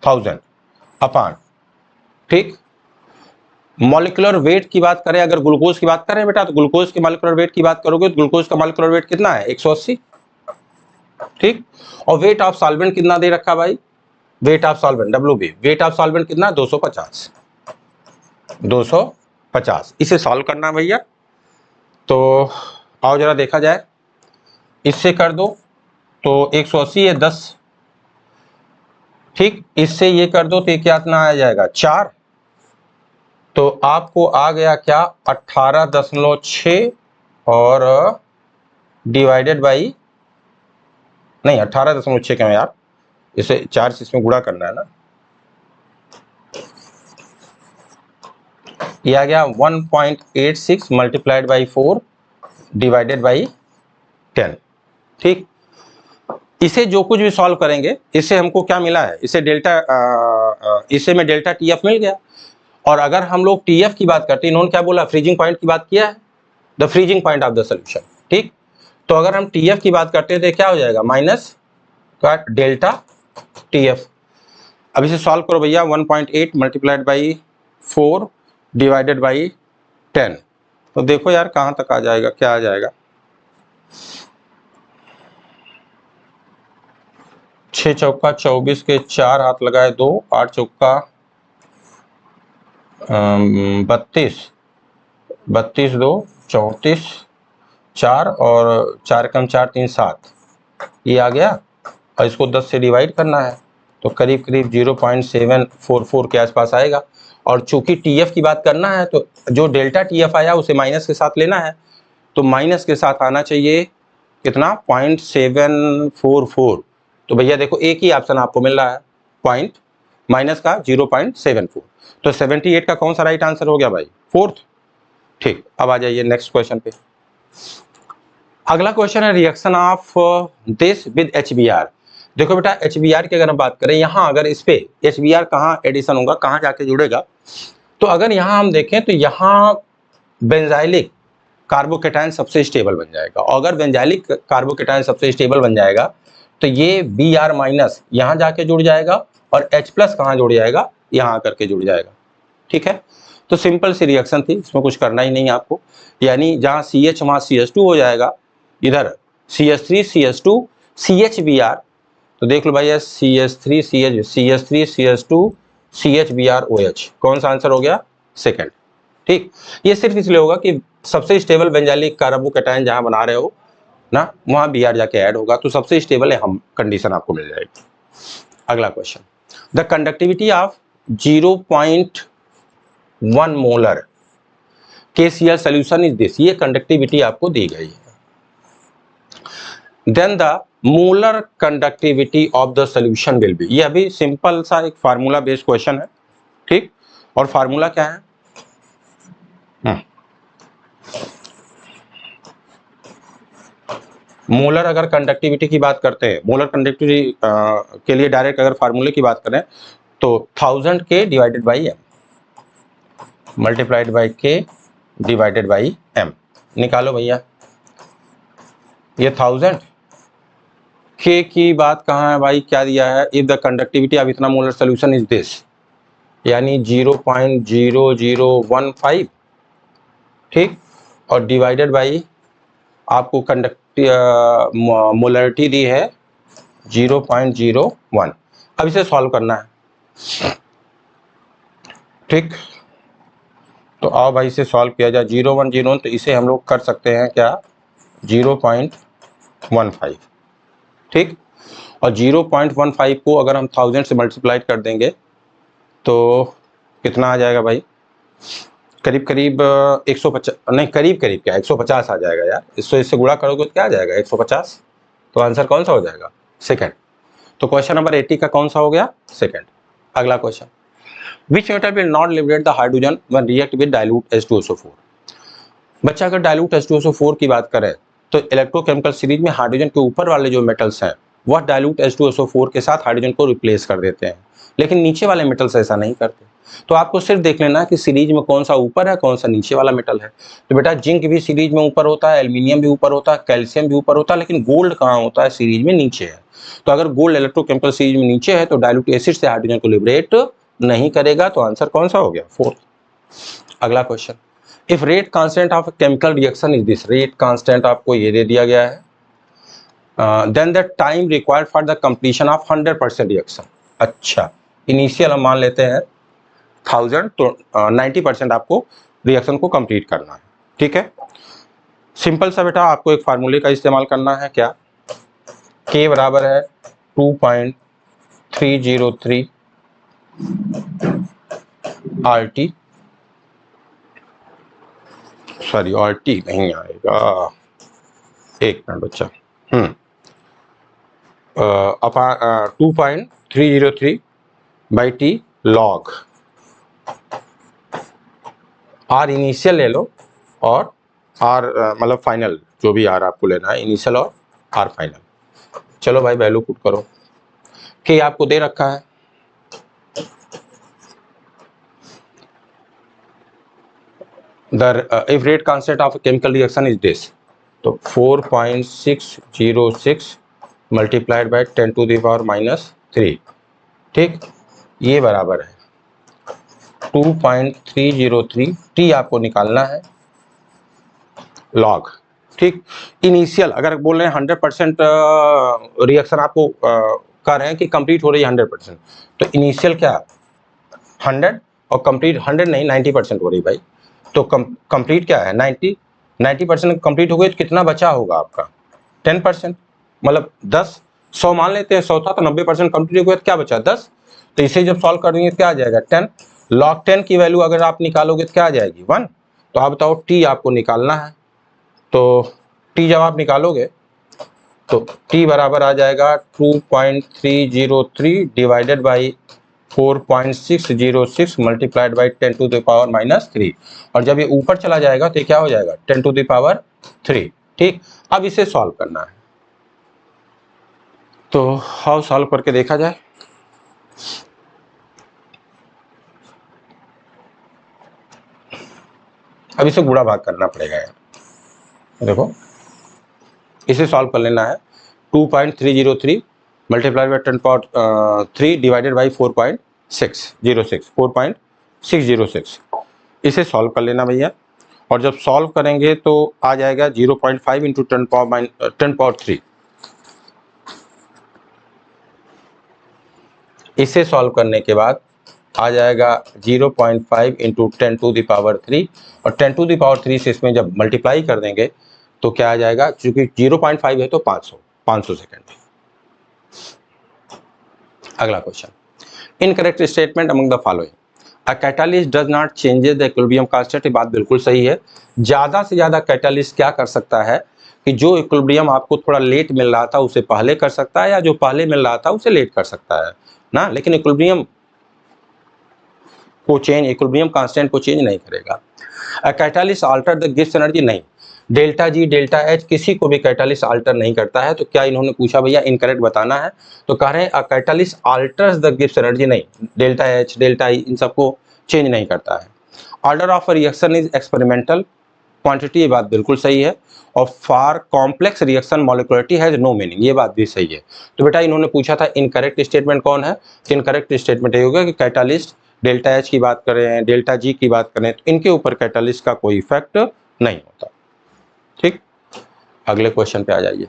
1000 अपॉन, ठीक। मॉलिक्यूलर वेट की बात करें, अगर ग्लूकोज की बात करें बेटा, तो ग्लूकोज के मॉलिक्यूलर वेट की बात करोगे तो ग्लूकोज का मॉलिक्यूलर वेट कितना है, 180, ठीक। और वेट ऑफ सॉल्वेंट कितना दे रखा भाई, weight of solvent WB, weight of solvent कितना, 250। इसे सॉल्व करना है भैया, तो आओ जरा देखा जाए, इससे कर दो तो 180 है 10, ठीक, इससे ये कर दो तो ये क्या इतना आ जाएगा 4, तो आपको आ गया क्या 18.6 और डिवाइडेड बाई, नहीं 18.6 क्यों यार, इसे 4 से इसमें गुणा करना है ना, ये आ गया 1.86 मल्टीप्लाइड बाई 4 डिवाइडेड बाई 10, ठीक। इसे जो कुछ भी सॉल्व करेंगे, इससे हमको क्या मिला है, इसे इससे में डेल्टा TF मिल गया। और अगर हम लोग TF की बात करते हैं, इन्होंने क्या बोला, फ्रीजिंग पॉइंट की बात किया है, the freezing point of the solution, ठीक। तो अगर हम TF की बात करते हैं तो क्या हो जाएगा, माइनस का डेल्टा TF। अब इसे सॉल्व करो भैया, 1.8 मल्टीप्लाइड बाई 4 डिवाइडेड बाई 10, तो देखो यार कहां तक आ जाएगा, क्या आ जाएगा, 6 चौका 24 के 4 हाथ लगाए 2, 8 चौका 32, 32 2 34, 4 और 4 कम 4 3 7, ये आ गया। और इसको 10 से डिवाइड करना है तो करीब करीब 0.744 के आसपास आएगा। और चूंकि TF की बात करना है तो जो डेल्टा TF आया उसे माइनस के साथ लेना है, तो माइनस के साथ आना चाहिए कितना, 0.744। तो भैया देखो एक ही ऑप्शन आपको मिल रहा है, पॉइंट माइनस का 0.74, तो 78 का कौन सा राइट आंसर हो गया भाई, 4th, ठीक। अब आ जाइए नेक्स्ट क्वेश्चन पे। अगला क्वेश्चन है reaction of this with HBr। देखो बेटा HBr की अगर हम बात करें, यहाँ अगर इस पे HBr कहाँ एडिशन होगा, कहाँ जाके जुड़ेगा, तो अगर यहाँ हम देखें तो यहाँ बेंजाइलिक कार्बोकेटायन सबसे स्टेबल बन जाएगा। और अगर बेंजाइलिक कार्बोकेटायन सबसे स्टेबल बन जाएगा तो ये Br माइनस यहाँ जाके जुड़ जाएगा और H प्लस कहाँ जुड़ जाएगा, यहाँ करके जुड़ जाएगा, ठीक है। तो सिंपल सी रिएक्शन थी, इसमें कुछ करना ही नहीं आपको, यानी जहाँ CH वहाँ CH2 हो जाएगा, इधर CH3 CH2 CHBr, तो देख लो भाई CH3 CH2 CHBr OH, कौन सा आंसर हो गया, सेकंड, ठीक। ये सिर्फ इसलिए होगा कि सबसे स्टेबल बेंजाइलिक कार्बोकेटायन जहां बना रहे हो ना, वहां Br जाके ऐड होगा, तो सबसे स्टेबल है हम कंडीशन आपको मिल जाएगी। अगला question, the conductivity of 0.1 molar KCl solution is this, ये कंडक्टिविटी आपको दी गई है। Then the molar conductivity of the solution will be, ये अभी सिंपल सा एक फार्मूला बेस्ड क्वेश्चन है, ठीक। और फार्मूला क्या है, मोलर अगर कंडक्टिविटी की बात करते हैं, मोलर कंडक्टिविटी के लिए डायरेक्ट अगर फार्मूले की बात करें तो 1000 K divided by M multiplied by K divided by M, निकालो भैया। ये 1000 K की बात कहाँ है भाई, क्या दिया है, इफ द कंडक्टिविटी ऑफ इतना मोलर सोल्यूशन इज दिस, यानी 0.0015, ठीक। और डिवाइडेड बाई आपको मोलरिटी दी है 0.01। अब इसे सॉल्व करना है, ठीक। तो आओ भाई इसे सॉल्व किया जाए, 0.1 तो इसे हम लोग कर सकते हैं क्या, 0.15, ठीक। और 0.15 को अगर हम 1000 से मल्टीप्लाइड कर देंगे तो कितना आ जाएगा भाई, करीब करीब 150, नहीं करीब करीब क्या 150 आ जाएगा यार, इससे गुणा करोगे तो क्या आ जाएगा 150, तो आंसर कौन सा हो जाएगा, सेकंड। तो क्वेश्चन नंबर 80 का कौन सा हो गया, सेकंड। अगला question, which metal will not liberate the hydrogen when react with dilute H2SO4। बच्चा अगर डाइल्यूट H2SO4 की बात करें तो इलेक्ट्रोकेमिकल सीरीज में हाइड्रोजन के ऊपर वाले जो मेटल्स हैं वह डाइल्यूट H2SO4 के साथ हाइड्रोजन को रिप्लेस कर देते हैं, लेकिन नीचे वाले मेटल्स ऐसा नहीं करते। तो आपको सिर्फ देख लेना कि सीरीज में कौन सा ऊपर है कौन सा नीचे वाला मेटल है। तो बेटा जिंक भी सीरीज में ऊपर होता है, एल्यूमिनियम भी ऊपर होता है, कैल्शियम भी ऊपर होता है, लेकिन गोल्ड कहाँ होता है, सीरीज में नीचे है। तो अगर गोल्ड इलेक्ट्रोकेमिकल सीरीज में नीचे है तो डाइल्यूट एसिड से हाइड्रोजन को लिबरेट नहीं करेगा, तो आंसर कौन सा हो गया, फोर्थ। अगला question, if rate constant of chemical reaction is this, rate constant आपको ये दे दिया गया है, then the time required for the completion of 100% reaction. अच्छा, इनिशियल हम मान लेते हैं 1000, तो 90% आपको रिएक्शन को कंप्लीट करना है, ठीक है। सिंपल सा बेटा आपको एक फार्मूले का इस्तेमाल करना है, क्या, K बराबर है 2.303 RT, सॉरी RT नहीं आएगा, एक मिनट बच्चा, 2.303 by T log R initial ले लो और R मतलब फाइनल, जो भी R आपको लेना है, इनिशियल और R फाइनल। चलो भाई वैल्यू पुट करो, K आपको दे रखा है, if rate constant of a chemical reaction is this, तो 4.606 multiplied by 10 to the power -3, ठीक, ये बराबर है 2.303 T आपको निकालना है लॉग, ठीक। इनिशियल अगर बोल रहे हैं 100% रिएक्शन आपको कर रहे हैं कि कंप्लीट हो रही है 100%, तो इनिशियल क्या 100 और कंप्लीट 100 नहीं 90% हो रही भाई, तो कंप्लीट क्या है 90% कंप्लीट हो गई, तो कितना बचा होगा आपका 10%, मतलब 10, 100 मान लेते हैं 100 था तो 90% कंप्लीट हो गया, तो क्या बचा 10, तो इसे जब सॉल्व करेंगे तो क्या आ जाएगा 10, लॉग 10 की वैल्यू अगर आप निकालोगे तो क्या आ जाएगी 1। तो आप बताओ T आपको निकालना है, तो T जब आप निकालोगे तो T बराबर आ जाएगा 2.303 divided by 4.606 multiplied by 10 to the power -3, और जब ये ऊपर चला जाएगा तो क्या हो जाएगा 10 टू द पावर 3, ठीक। अब इसे सॉल्व करना है, तो हाउ सॉल्व करके देखा जाए। अब इसे गुणा भाग करना पड़ेगा यार, देखो इसे सॉल्व कर लेना है, 2.303 multiplied by 10 power 3 divided by 4.606, इसे सॉल्व कर लेना भैया, और जब सॉल्व करेंगे तो आ जाएगा 0.5 इंटू 10 पावर 3, इसे सॉल्व करने के बाद आ जाएगा 0.5 इंटू 10 टू द पावर 3, और 10 टू द पावर 3 से इसमें जब मल्टीप्लाई कर देंगे तो क्या आ जाएगा, क्योंकि 0.5 है तो 500 सेकेंड। अगला question, incorrect statement among the following, a catalyst does not changes the equilibrium constant, ये बात बिल्कुल सही है। ज़्यादा से ज़्यादा कैटालिस्ट क्या कर सकता है कि जो इक्विलिब्रियम आपको थोड़ा लेट मिल रहा था उसे पहले कर सकता है, या जो पहले मिल रहा था उसे लेट कर सकता है ना, लेकिन इक्विलिब्रियम को चेंज, इक्विलिब्रियम कांस्टेंट को चेंज नहीं करेगा। A catalyst alter the Gibbs energy, नहीं, डेल्टा G डेल्टा H किसी को भी कैटालिस्ट अल्टर नहीं करता है। तो क्या इन्होंने पूछा भैया इनकरेक्ट बताना है, तो कह रहे हैं a catalyst alters the Gibbs energy, नहीं, डेल्टा H डेल्टा I इन सबको चेंज नहीं करता है। Order of a reaction is experimental quantity, ये बात बिल्कुल सही है, और for complex reaction molecularity has no meaning, ये बात भी सही है। तो बेटा इन्होंने पूछा था इनकरेक्ट स्टेटमेंट कौन है, तो इनकरेक्ट स्टेटमेंट ये होगा कि कैटालिस्ट डेल्टा H की बात करें, डेल्टा G की बात करें, तो इनके ऊपर कैटालिस्ट का कोई इफेक्ट नहीं होता, ठीक। अगले क्वेश्चन पे आ जाइए।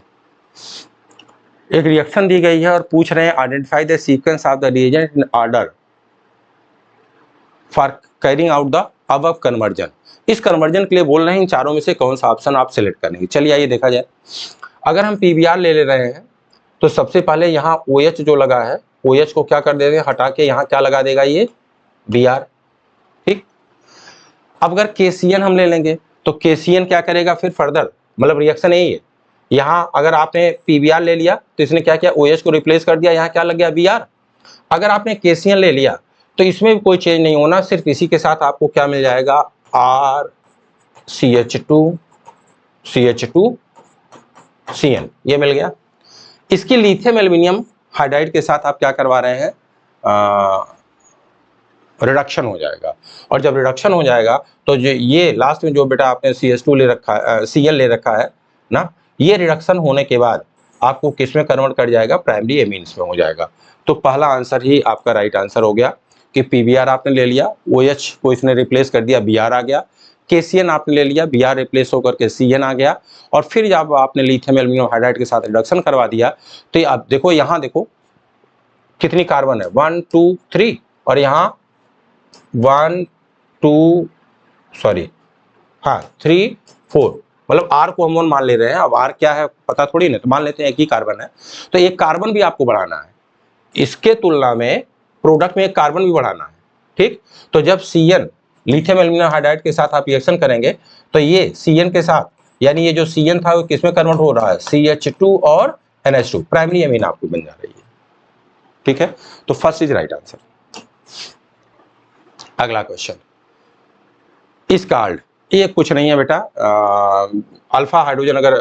एक रिएक्शन दी गई है और पूछ रहे हैं identify the sequence of the reagent in order for carrying out the above conversion. इस कन्वर्जन के लिए बोल रहे हैं इन चारों में से कौन सा ऑप्शन आप सिलेक्ट करेंगे। चलिए आइए देखा जाए। अगर हम PBr ले रहे हैं तो सबसे पहले यहाँ OH जो लगा है, OH को क्या कर देंगे, हटा के यहाँ क्या लगा देगा, ये Br। ठीक, अब अगर KCN हम ले लेंगे तो KCN क्या करेगा फिर फर्दर, मतलब रिएक्शन यही है। यहाँ अगर आपने PBr ले लिया तो इसने क्या किया, OH को रिप्लेस कर दिया, यहाँ क्या लग गया, Br। अगर आपने KCN ले लिया तो इसमें भी कोई चेंज नहीं होना, सिर्फ इसी के साथ आपको क्या मिल जाएगा, RCH2CN, ये मिल गया। इसकी लिथियम एल्यूमिनियम हाइड्राइड के साथ आप क्या करवा रहे हैं, रिडक्शन हो जाएगा। और जब रिडक्शन हो जाएगा तो ये लास्ट में जो बेटा आपने CH2 ले रखा है, Cl ले रखा है ना, ये रिडक्शन होने के बाद आपको किस में कन्वर्ट कर जाएगा, प्राइमरी एमीन्स में हो जाएगा। तो पहला आंसर ही आपका राइट आंसर हो गया कि PBr आपने ले लिया, OH को इसने रिप्लेस कर दिया, Br आ गया। KCN आपने ले लिया, Br रिप्लेस होकर के CN आ गया। और फिर जब आपने लिथियम एल्यूमिनियम हाइड्राइड के साथ रिडक्शन करवा दिया तो आप देखो, यहाँ देखो कितनी कार्बन है, 1 2 3, और यहाँ 3 4, मतलब R को हम मान ले रहे हैं। अब R क्या है पता थोड़ी ना, तो मान लेते हैं एक ही कार्बन है, तो एक कार्बन भी आपको बढ़ाना है, इसके तुलना में प्रोडक्ट में एक कार्बन भी बढ़ाना है। ठीक, तो जब CN लिथियम एल्यूमिनियम हाइड्राइड के साथ आप रिएक्शन करेंगे तो ये CN के साथ, यानी ये जो CN था वो किसमें कन्वर्ट हो रहा है, CH2 और NH2, प्राइमरी एमीन आपको बन जा रही है। ठीक है, तो फर्स्ट इज राइट आंसर। अगला क्वेश्चन, इस कार्ड, ये कुछ नहीं है बेटा, अल्फा हाइड्रोजन अगर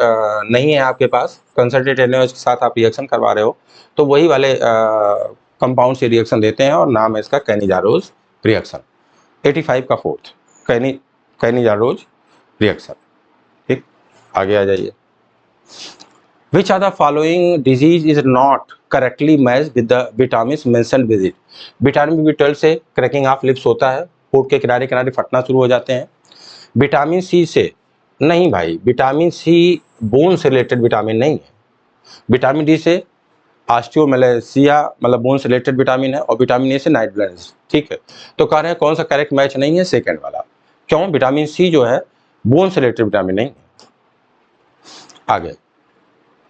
नहीं है आपके पास, कंसंट्रेटेड NaOH के साथ आप रिएक्शन करवा रहे हो तो वही वाले कंपाउंड से रिएक्शन देते हैं, और नाम है इसका कैनिजारोज रिएक्शन। 85 का फोर्थ, कैनिजारोज रिएक्शन। ठीक, आगे आ जाइए। Which are the following disease is not correctly matched with the vitamins mentioned with it? Vitamin B12 से क्रैकिंग ऑफ लिप्स होता है, होठ के किनारे किनारे फटना शुरू हो जाते हैं। विटामिन C से नहीं भाई, विटामिन C बोन से रिलेटेड विटामिन नहीं है। विटामिन D से ऑस्टियोमेलेसिया, मतलब बोन से रिलेटेड विटामिन है, और विटामिन A से नाइट ब्लाइंडनेस। ठीक है, तो कह रहे हैं कौन सा करेक्ट मैच नहीं है, सेकेंड वाला। क्यों, विटामिन C जो है बोन से रिलेटेड विटामिन नहीं है। आगे,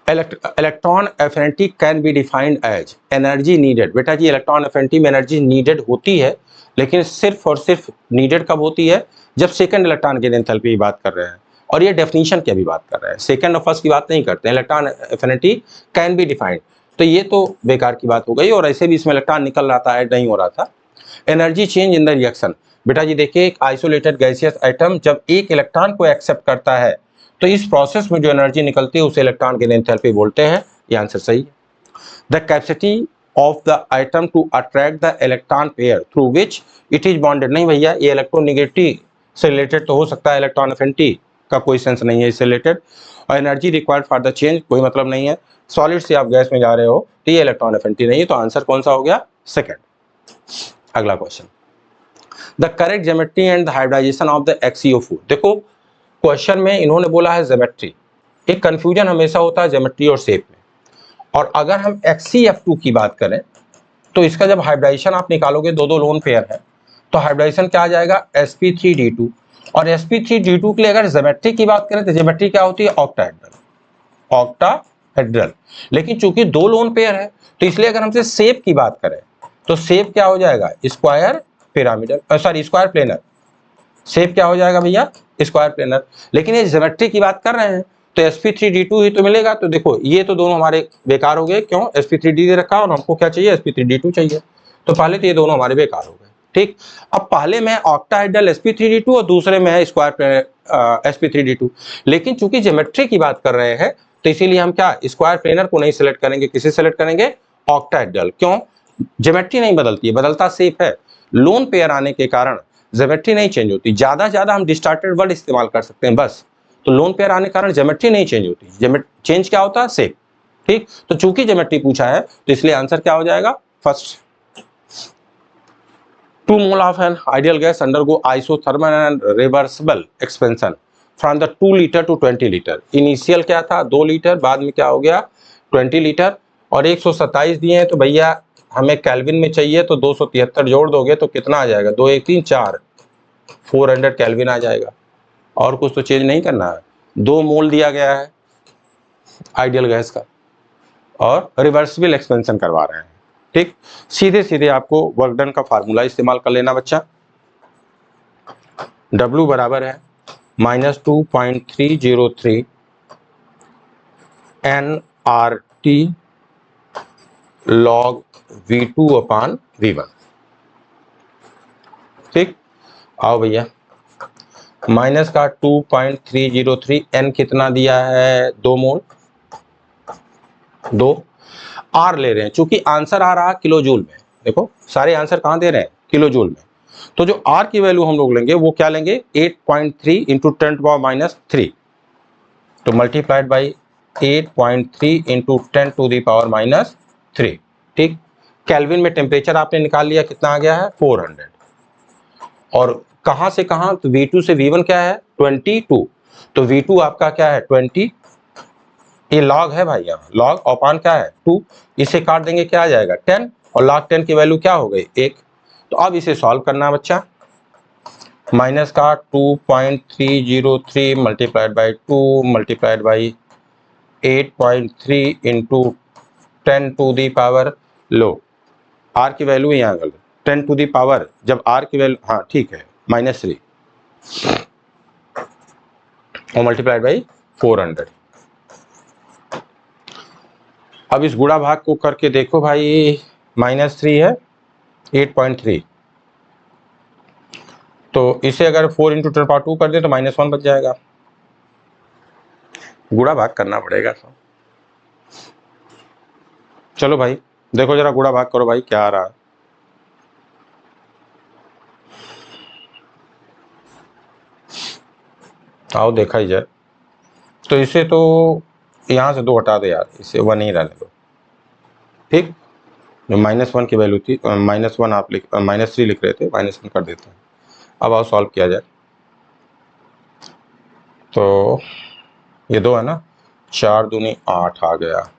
electron affinity can be defined as energy needed. बेटा जी, इलेक्ट्रॉन एफिनिटी में एनर्जी नीडेड होती है, लेकिन सिर्फ और सिर्फ नीडेड कब होती है, जब सेकंड इलेक्ट्रॉन की एंथैल्पी की बात कर रहे हैं, और ये डेफिनेशन की अभी बात कर रहे हैं, सेकंड और फर्स्ट की बात नहीं करते हैं। Electron affinity can be defined, तो ये तो बेकार की बात हो गई, और ऐसे भी इसमें इलेक्ट्रॉन निकल रहा था, ऐड नहीं हो रहा था। Energy change in the reaction, बेटा जी देखिए, एक आइसोलेटेड गैसियस आइटम जब एक इलेक्ट्रॉन को एक्सेप्ट करता है तो इस प्रोसेस में जो एनर्जी निकलती है उसे इलेक्ट्रॉन की एंथैल्पी बोलते हैं। ये आंसर सही है। The capacity of the atom to attract the electron pair through which it is bonded. नहीं भैया, ये इलेक्ट्रोनेगेटिव से रिलेटेड तो हो सकता है, इलेक्ट्रॉन एफिनिटी का कोई सेंस नहीं है इससे रिलेटेड। और energy required for the change, कोई मतलब नहीं है। सॉलिड से आप गैस में जा रहे हो तो ये इलेक्ट्रॉन एफिनिटी नहीं है, तो आंसर कौन सा हो गया, सेकेंड। अगला question, the correct geometry and the hybridization of the XeO4। देखो क्वेश्चन में इन्होंने बोला है ज्योमेट्री, एक कंफ्यूजन हमेशा होता है ज्योमेट्री और शेप में। और अगर हम XeF2 की बात करें तो इसका जब हाइब्रिडाइजेशन आप निकालोगे, दो लोन पेयर है, तो हाइब्रिडाइजेशन क्या आ जाएगा, sp3d2। और sp3d2 के लिए अगर ज्योमेट्री की बात करें तो ज्योमेट्री क्या होती है, ऑक्टाहेड्रल। लेकिन चूंकि दो लोन पेयर है तो इसलिए अगर हमसे शेप की बात करें तो शेप क्या हो जाएगा, square pyramidal, sorry square planar. Shape क्या हो जाएगा भैया, स्क्वायर प्लेनर। लेकिन ये ज्योमेट्री की बात कर रहे हैं तो sp3d2 ही तो मिलेगा। तो देखो ये तो दोनों हमारे बेकार हो गए, क्यों, sp3d दे रखा और हमको क्या चाहिए, sp3d2 चाहिए, तो पहले तो ये दोनों हमारे बेकार हो गए। ठीक, अब पहले में ऑक्टाहेड्रल sp3d2 और दूसरे में है स्क्वायर sp3d2। लेकिन चूंकि ज्योमेट्री की बात कर रहे हैं तो इसीलिए हम क्या, स्क्वायर प्लेनर को नहीं सिलेक्ट करेंगे, किसे सिलेक्ट करेंगे, ऑक्टाहेड्रल। क्यों, ज्योमेट्री नहीं बदलती है, बदलता शेप है। लोन पेयर आने के कारण ज्योमेट्री नहीं चेंज होती, ज्यादा ज्यादा हम डिस्टार्टेड वर्ड इस्तेमाल कर सकते हैं बस। तो लोन पेयर आने के कारण ज्योमेट्री नहीं चेंज होती, चेंज क्या होता है, शेप। ठीक, तो चूंकि ज्योमेट्री पूछा है तो इसलिए आंसर क्या हो जाएगा, first. 2 mole of an ideal gas undergo isothermal and reversible expansion from the 2 litre to 20 litre. Initial क्या था, 2 लीटर, बाद में क्या हो गया, 20 लीटर। और 127 दिए हैं तो भैया हमें केल्विन में चाहिए, तो 273 जोड़ दोगे तो कितना आ जाएगा, 2 1 3 4, 400 केल्विन आ जाएगा। और कुछ तो चेंज नहीं करना है। 2 मोल दिया गया है आइडियल गैस का, और रिवर्सिबल एक्सपेंशन करवा रहे हैं। ठीक, सीधे सीधे आपको वर्क डन का फार्मूला इस्तेमाल कर लेना बच्चा। W बराबर है -2.303 nRT log V2 अपान V1। ठीक, आओ भैया, माइनस का 2.303, n कितना दिया है, 2 मोल, 2। R ले रहे हैं, चूंकि आंसर आ रहा किलो जूल में, देखो सारे आंसर कहाँ दे रहे हैं, किलो जूल में, तो जो R की वैल्यू हम लोग लेंगे वो क्या लेंगे, 8.3 इंटू 10⁻³ तो मल्टीप्लाइड बाई 8.3 इंटू 10⁻³ ठीक। केल्विन में टेम्परेचर आपने निकाल लिया, कितना आ गया है, 400। और कहां से कहां, तो V2 से V1 क्या है, 22, तो V2 आपका क्या है, 20, ये लॉग है भाई, यहाँ लॉग अपान क्या है, 2, इसे काट देंगे क्या आ जाएगा, 10, और log 10 की वैल्यू क्या हो गई, 1। तो अब इसे सॉल्व करना है बच्चा, माइनस का 2.303 multiplied by 2 multiplied by 8.3 into 10⁻, low R की वैल्यू यहाँ गलत, 10⁻, जब R की वैल्यू, हाँ ठीक है, -3 और मल्टीप्लाइड बाई 400। अब इस गुणा भाग को करके देखो भाई, -3 है 8.3, तो इसे अगर 4 इंटू 10⁻² कर दे तो -1 बच जाएगा। गुणा भाग करना पड़ेगा। चलो भाई देखो जरा गुणा भाग करो भाई, क्या आ रहा है, आओ देखा ही जाए। तो इसे तो यहाँ से 2 हटा दे यार, इसे 1 ही रहने दो। ठीक, जो -1 की वैल्यू थी, -1 आप -3 लिख रहे थे, -1 कर देते हैं। अब आओ सॉल्व किया जाए, तो ये 2 है ना, 4 दूनी 8 आ गया,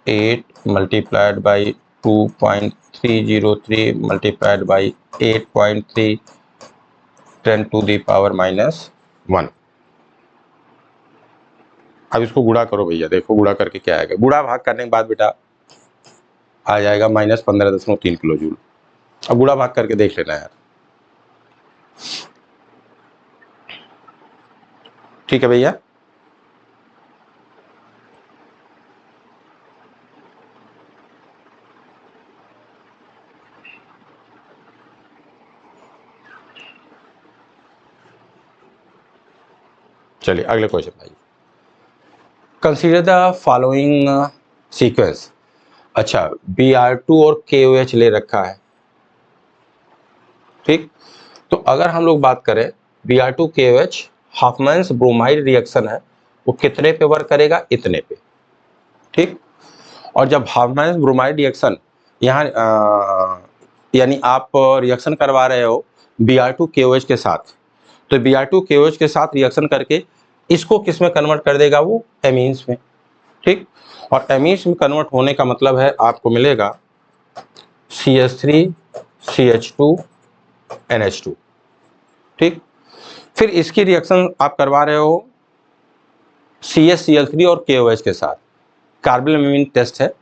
8 मल्टीप्लाइड बाई 2.303 मल्टीप्लाइड बाई 8.3 10⁻⁻1। अब इसको गुणा करो भैया, देखो गुणा करके क्या आएगा, गुणा भाग करने के बाद बेटा आ जाएगा -15.3 किलो जूल। अब गुणा भाग करके देख लेना यार, ठीक है भैया। चलिए अगले क्वेश्चन भाई, कंसीडर द फॉलोइंग सीक्वेंस। अच्छा, Br2 और KOH ले रखा है, ठीक। तो अगर हम लोग बात करें Br2 KOH हाफमैन्स ब्रोमाइड रिएक्शन है, वो कितने पे वर्क करेगा, इतने पे, ठीक। और जब हाफमैन्स ब्रोमाइड रिएक्शन यहाँ यानी आप रिएक्शन करवा रहे हो Br2 KOH के साथ, तो Br2 KOH के साथ रिएक्शन करके इसको किस में कन्वर्ट कर देगा, वो एमीन्स में, ठीक। और एमीन्स में कन्वर्ट होने का मतलब है आपको मिलेगा CH3 CH2 NH2, ठीक। फिर इसकी रिएक्शन आप करवा रहे हो CH-Cl3 और KOH के साथ, कार्बोनिल टेस्ट है।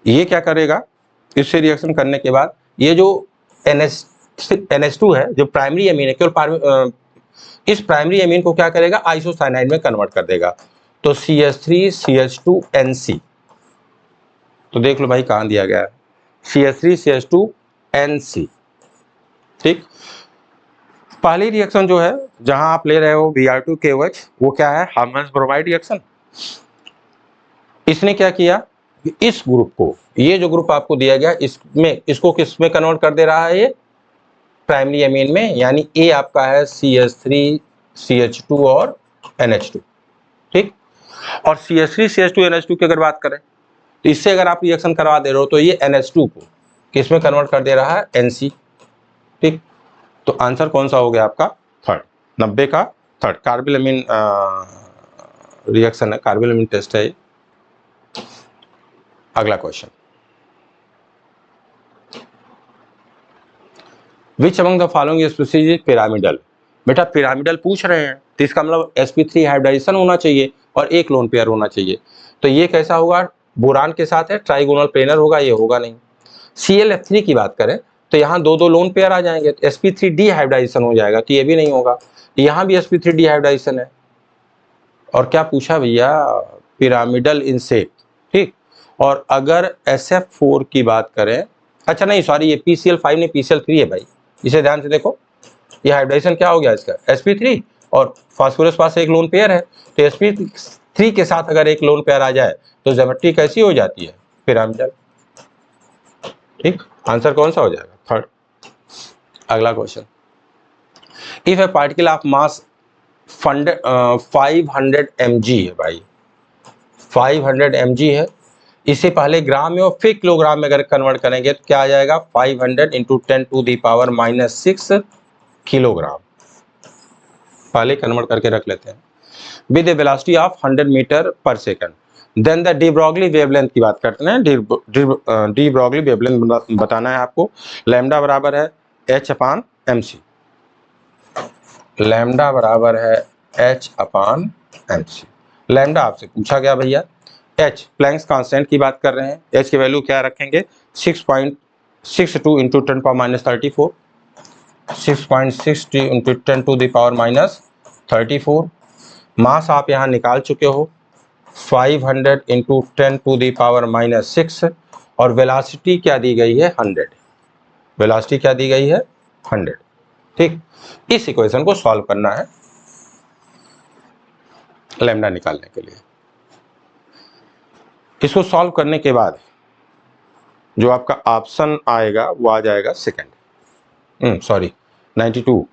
ये क्या करेगा, इससे रिएक्शन करने के बाद ये जो NH2 है, जो प्राइमरी एमीन है, केवल इस प्राइमरी एमीन को क्या करेगा, आइसोसाइनाइड में कन्वर्ट कर देगा, तो CH3 CH2 NC। तो देख लो भाई कहां दिया गया है, CH3 CH2 NC, ठीक। पहली रिएक्शन जो है जहां आप ले रहे हो Br2 KOH, वो क्या है, हाफमैन्स ब्रोमाइड रिएक्शन। इसने क्या किया, इस ग्रुप को, ये जो ग्रुप आपको दिया गया, इसमें इसको किस में कन्वर्ट कर दे रहा है, ये प्राइमरी एमीन में, यानी ए आपका है CH3 CH2 और NH2, ठीक। और CH3 CH2 NH2 की अगर बात करें, तो इससे अगर आप रिएक्शन करवा दे रहे हो तो ये NH2 को किस में कन्वर्ट कर दे रहा है, NC, ठीक। तो आंसर कौन सा हो गया आपका, थर्ड, 90 का थर्ड, कार्बोनिल रिएक्शन है, कार्बोनिल टेस्ट है। अगला question, which among the following species is pyramidal. बेटा पिरामिडल पूछ रहे हैं, तो इसका मतलब sp3 हाइब्रिडाइजेशन होना चाहिए और एक लोन पेयर होना चाहिए। तो ये कैसा होगा, बोरान के साथ है, ट्राइगोनल प्लेनर होगा, ये होगा नहीं। ClF3 की बात करें तो यहाँ दो दो लोन पेयर आ जाएंगे, तो sp3 डिहाइब्रिडाइजेशन हो जाएगा, तो ये भी नहीं होगा। यहाँ भी sp3 डिहाइब्रिडाइजेशन है। और क्या पूछा भैया, पिरामिडल इन शेप, ठीक। और अगर SF4 की बात करें, अच्छा नहीं सॉरी, ये PCl5 नहीं PCl3 है भाई, इसे ध्यान से देखो। ये हाइब्रिडाइजेशन क्या हो गया इसका, sp3 और फास्फोरस पास एक लोन पेयर है, तो sp3 के साथ अगर एक लोन पेयर आ जाए तो ज्योमेट्री कैसी हो जाती है, पिरामिडल, ठीक। आंसर कौन सा हो जाएगा, थर्ड। अगला question, if A particle of mass 500 mg है भाई, 500 mg है, इसे पहले ग्राम में और फिर किलोग्राम में अगर कन्वर्ट करेंगे तो क्या आ जाएगा, 500 इंटू 10⁻⁻6 किलोग्राम। पहले कन्वर्ट करके रख लेते हैं। With a velocity of 100 metre पर second, then the de Broglie wavelength की बात करते हैं। डी ब्रॉगली वेवलेंथ बताना है आपको। लैम्डा बराबर है h/mc, लैम्डा बराबर है h/mc। लैम्डा आपसे पूछा गया भैया, h प्लैंक्स कांस्टेंट की बात कर रहे हैं, h की वैल्यू क्या रखेंगे, 6.62 इंटू 10⁻34, 6.62 इंटू 10⁻34। मास आप यहाँ निकाल चुके हो 500 इंटू 10⁻6, और वेलोसिटी क्या दी गई है 100, वेलोसिटी क्या दी गई है 100, ठीक। इस इक्वेशन को सॉल्व करना है लैम्डा निकालने के लिए। इसको सॉल्व करने के बाद जो आपका ऑप्शन आएगा वो आ जाएगा सेकंड, सॉरी 92,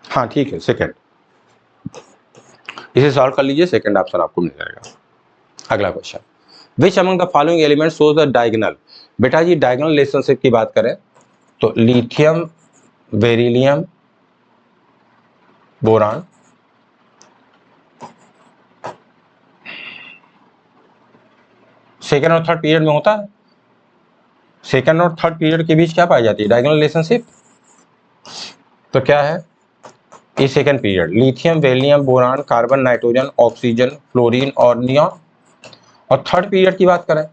हाँ ठीक है सेकंड। इसे सॉल्व कर लीजिए, सेकंड ऑप्शन आपको मिल जाएगा। अगला question, which among the following element shows the diagonal. बेटा जी डायगोनल रिलेशनशिप की बात करें तो लिथियम, बेरिलियम, बोरान, सेकंड और थर्ड पीरियड में होता है। सेकंड और थर्ड पीरियड के बीच क्या पाई जाती है, डायगोनल रिलेशनशिप। तो क्या है, ये second period, lithium, beryllium, boron, carbon, nitrogen, oxygen, fluorine और नियॉन। और थर्ड पीरियड की बात करें,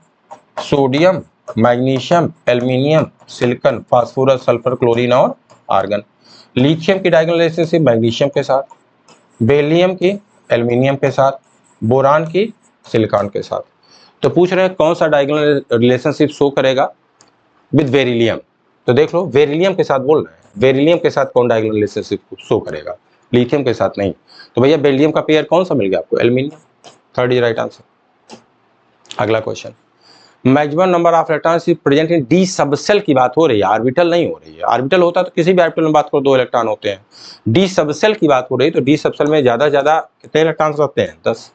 sodium, magnesium, aluminium, silicon, phosphorus, sulphur, chlorine और आर्गन। लिथियम की डायगोनल रिलेशनशिप मैग्नीशियम के साथ, बेरिलियम की एल्यूमिनियम के साथ, बोरान की सिलिकॉन के साथ। तो पूछ रहे हैं कौन सा डायगोनल रिलेशनशिप शो करेगा विद बेरिलियम। तो देख लो बेरिलियम के साथ बोल रहे हैं, बेरिलियम के साथ कौन डायगोनल रिलेशनशिप शो करेगा, लिथियम के साथ नहीं। तो भैया बेरिलियम का पेयर कौन सा मिल गया आपको, aluminium, third is right answer. अगला question, maximum number of electrons present in D subshell की बात हो रही है, ऑर्बिटल नहीं हो रही है। ऑर्बिटल होता तो किसी भी ऑर्बिटल में बात करो 2 इलेक्ट्रॉन होते हैं, डी सबसेल की बात हो रही है, तो डी सबसेल में ज्यादा कितने इलेक्ट्रॉन्स रहते हैं, 10।